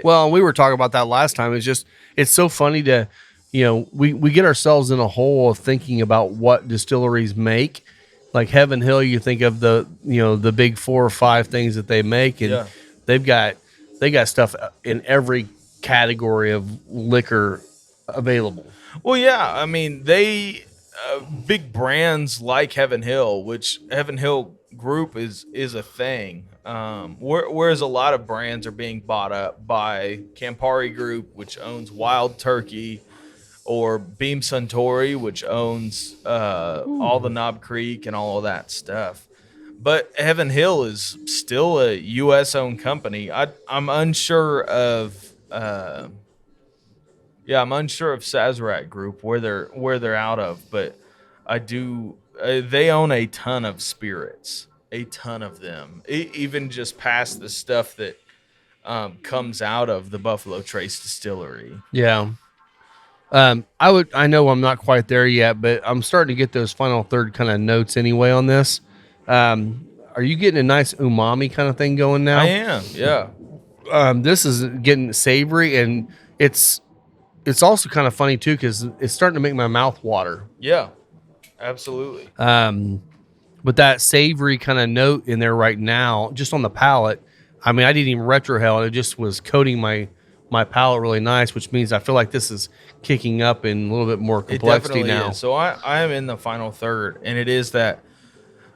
Well, we were talking about that last time. It's so funny to, we get ourselves in a hole of thinking about what distilleries make. Like Heaven Hill, you think of the big 4 or 5 things that they make, and they got stuff in every category of liquor available. Well, yeah, I mean, big brands like Heaven Hill, which Heaven Hill Group is a thing. Whereas a lot of brands are being bought up by Campari Group, which owns Wild Turkey, or Beam Suntory, which owns all the Knob Creek and all of that stuff. But Heaven Hill is still a U.S. owned company. I'm unsure of. I'm unsure of Sazerac Group where they're out of, but I do. They own a ton of spirits, a ton of them. Even just past the stuff that comes out of the Buffalo Trace Distillery. Yeah. I know I'm not quite there yet, but I'm starting to get those final third kind of notes anyway on this. Are you getting a nice umami kind of thing going now? I am, yeah. This is getting savory, and it's also kind of funny too because it's starting to make my mouth water. Yeah, absolutely. With that savory kind of note in there right now, just on the palate. I mean, I didn't even retrohale, and it just was coating my palate really nice, which means I feel like this is kicking up in a little bit more complexity now. Is. So I am in the final third, and it is that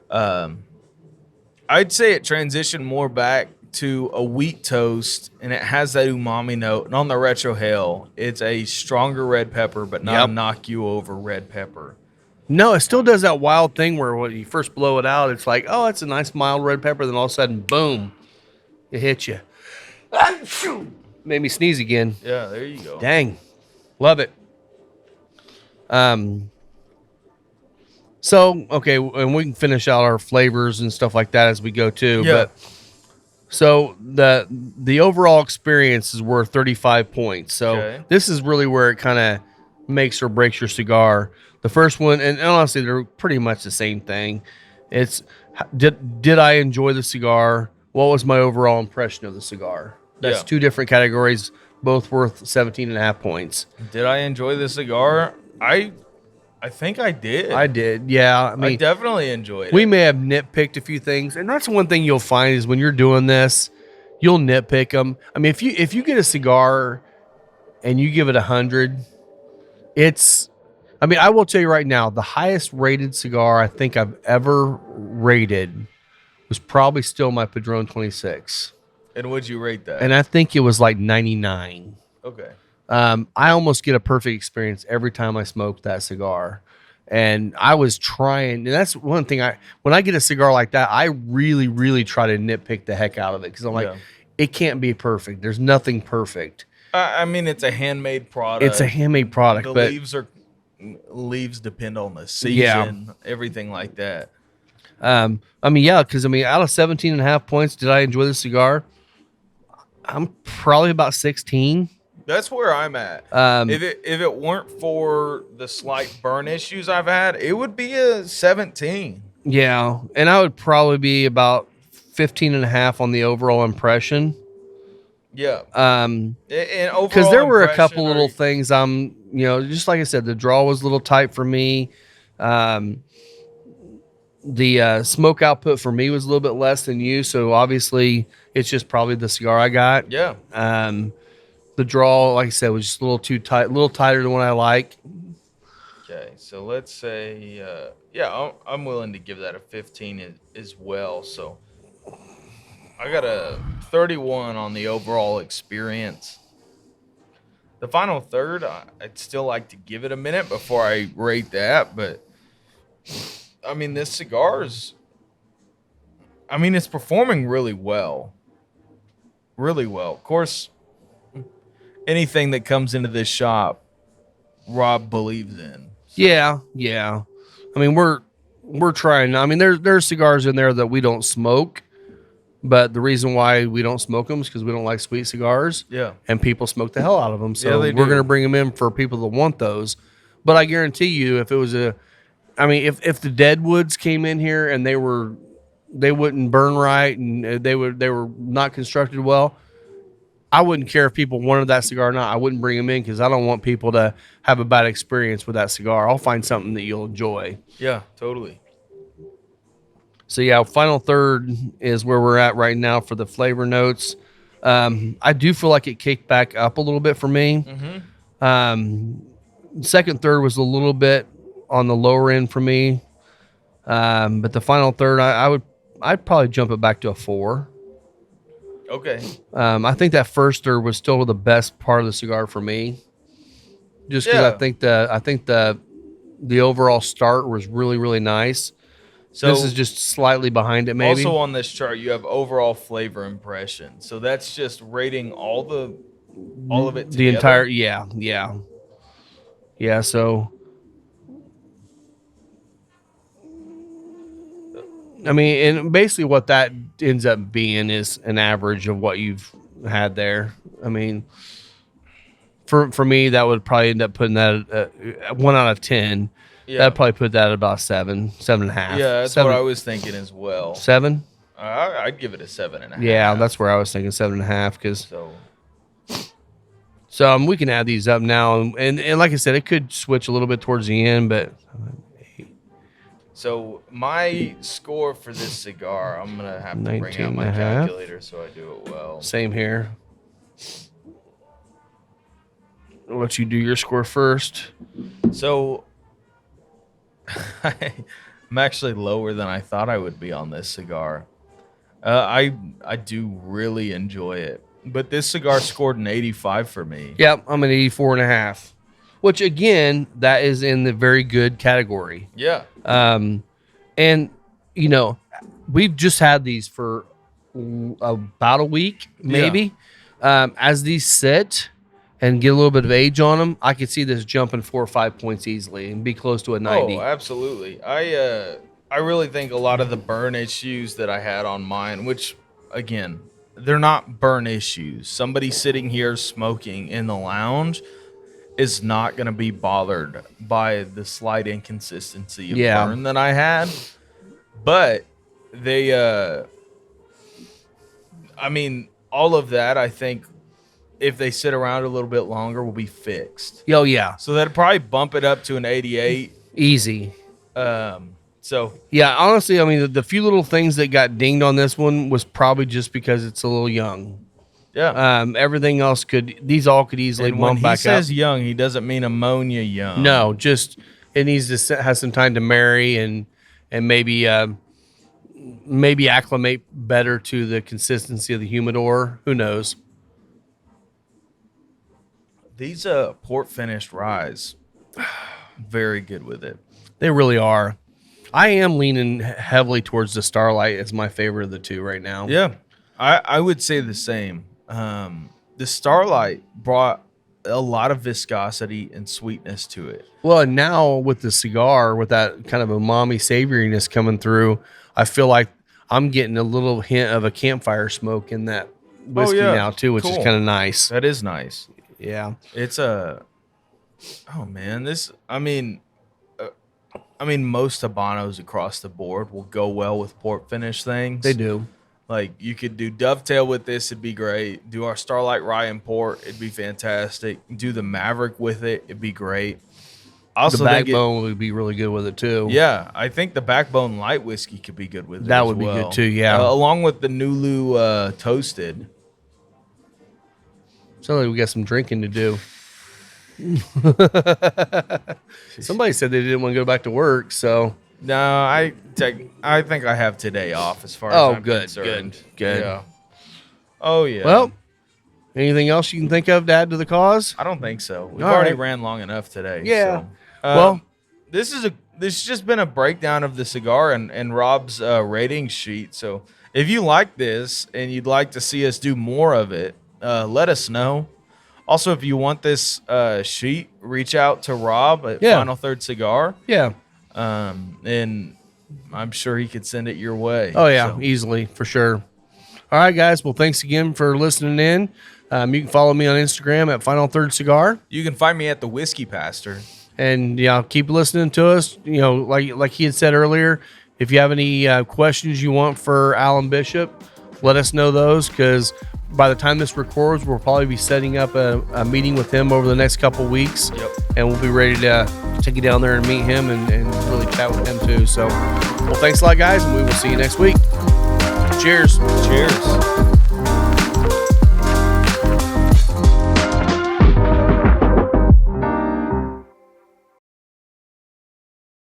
I'd say it transitioned more back to a wheat toast, and it has that umami note. And on the retrohale, it's a stronger red pepper, but not a knock you over red pepper. No, it still does that wild thing where when you first blow it out, it's like, oh, it's a nice mild red pepper. Then all of a sudden, boom, it hits you. Made me sneeze again. Yeah, there you go. Dang. Love it. So, okay, and we can finish out our flavors and stuff like that as we go too. Yeah. But so the overall experience is worth 35 points. So this is really where it kind of makes or breaks your cigar. The first one, and honestly, they're pretty much the same thing. It's did I enjoy the cigar? What was my overall impression of the cigar? That's two different categories, both worth 17.5 points. Did I enjoy the cigar? I think I did. I did, yeah. I mean, I definitely enjoyed it. We may have nitpicked a few things, and that's one thing you'll find is when you're doing this, you'll nitpick them. I mean, if you get a cigar and you give it 100, I mean, I will tell you right now, the highest rated cigar I think I've ever rated was probably still my Padron 26. And would you rate that? And I think it was like 99. Okay. I almost get a perfect experience every time I smoke that cigar. And I was trying, and that's one thing when I get a cigar like that, I really, really try to nitpick the heck out of it because I'm like, it can't be perfect. There's nothing perfect. I mean, it's a handmade product. It's a handmade product. The leaves depend on the season, everything like that. I mean, yeah, because I mean, out of 17.5 points, did I enjoy the cigar? I'm probably about 16. That's where I'm at. If it weren't for the slight burn issues I've had, it would be a 17. Yeah, and I would probably be about 15.5 on the overall impression. Yeah. And because there were a couple little things just like I said, the draw was a little tight for me. The smoke output for me was a little bit less than you, so obviously it's just probably the cigar I got. Yeah. The draw, like I said, was just a little too tight, a little tighter than what I like. Okay, so let's say, I'm willing to give that a 15 as well. So I got a 31 on the overall experience. The final third, I'd still like to give it a minute before I rate that, but I mean, this cigar is, it's performing really well. Really well. Of course, anything that comes into this shop, Rob believes in. So. Yeah. I mean, we're trying. I mean, there's cigars in there that we don't smoke, but the reason why we don't smoke them is because we don't like sweet cigars. Yeah. And people smoke the hell out of them. So we're do. going to bring them in for people that want those. But I guarantee you, if it was if the Deadwoods came in here and they wouldn't burn right and they were not constructed well, I wouldn't care if people wanted that cigar or not. I wouldn't bring them in because I don't want people to have a bad experience with that cigar. I'll find something that you'll enjoy. Yeah, totally. So yeah, final third is where we're at right now for the flavor notes. I do feel like it kicked back up a little bit for me. Mm-hmm. Second, third was a little bit on the lower end for me. But the final third, I'd probably jump it back to a 4. Okay. I think that first third was still the best part of the cigar for me. Just because I think the overall start was really, really nice. So this is just slightly behind it, maybe. Also on this chart, you have overall flavor impression. So that's just rating all of it together. The entire, yeah. So, I mean, and basically what that ends up being is an average of what you've had there. I mean, for me, that would probably end up putting that at 1 out of 10. Yeah. That'd probably put that at about 7.5. Yeah, that's what I was thinking as well. 7? I'd give it a 7.5. Yeah, that's where I was thinking 7.5 because. So we can add these up now, and like I said, it could switch a little bit towards the end, but. So my score for this cigar, I'm gonna have to bring out my calculator so I do it well. Same here. I'll let you do your score first. So I'm actually lower than I thought I would be on this cigar. I do really enjoy it, but this cigar scored an 85 for me. Yep, I'm an 84.5, which again, that is in the very good category. Yeah. And you know, we've just had these for about a week, maybe. Yeah. As these sit and get a little bit of age on them, I could see this jumping 4 or 5 points easily and be close to a 90. Oh, absolutely. I really think a lot of the burn issues that I had on mine, which again, they're not burn issues. Somebody sitting here smoking in the lounge is not going to be bothered by the slight inconsistency of burn that I had. But they, I mean, all of that, I think, if they sit around a little bit longer, will be fixed. Oh, yeah. So that'd probably bump it up to an 88. Easy. So yeah, honestly, I mean, the few little things that got dinged on this one was probably just because it's a little young. Yeah. Everything else these all could easily bump back up. When he says young, he doesn't mean ammonia young. No, just it needs to have some time to marry and maybe acclimate better to the consistency of the humidor. Who knows? These port finished ryes, very good with it. They really are. I am leaning heavily towards the Starlight as my favorite of the two right now. Yeah, I would say the same. The Starlight brought a lot of viscosity and sweetness to it. Well, and now with the cigar, with that kind of umami savouriness coming through, I feel like I'm getting a little hint of a campfire smoke in that whiskey now too, which is kind of nice. That is nice. Yeah, it's a. Oh man, I mean, most Habanos across the board will go well with port finish things. They do. Like, you could do dovetail with this, it'd be great. Do our Starlight Rye and Port, it'd be fantastic. Do the Maverick with it, it'd be great. Also, the Backbone would be really good with it too. Yeah, I think the Backbone Light Whiskey could be good with it. That would be good too, yeah. Along with the Nulu Toasted. Sounds like we got some drinking to do. Somebody said they didn't want to go back to work, so... No, I think I have today off as far as I'm concerned. Good. Yeah. Oh, yeah. Well, anything else you can think of to add to the cause? I don't think so. We've already ran long enough today. Yeah. So. Well, this has just been a breakdown of the cigar and Rob's rating sheet. So if you like this and you'd like to see us do more of it, let us know. Also, if you want this sheet, reach out to Rob at Final Third Cigar. Yeah. And I'm sure he could send it your way. Oh, yeah, easily, for sure. All right, guys. Well, thanks again for listening in. You can follow me on Instagram at Final Third Cigar. You can find me at the Whiskey Pastor. And, keep listening to us. Like he had said earlier, if you have any questions you want for Alan Bishop, let us know those, because by the time this records, we'll probably be setting up a meeting with him over the next couple weeks. Yep. And we'll be ready to take you down there and meet him and really chat with him too. So, well, thanks a lot, guys, and we will see you next week. Cheers. Cheers.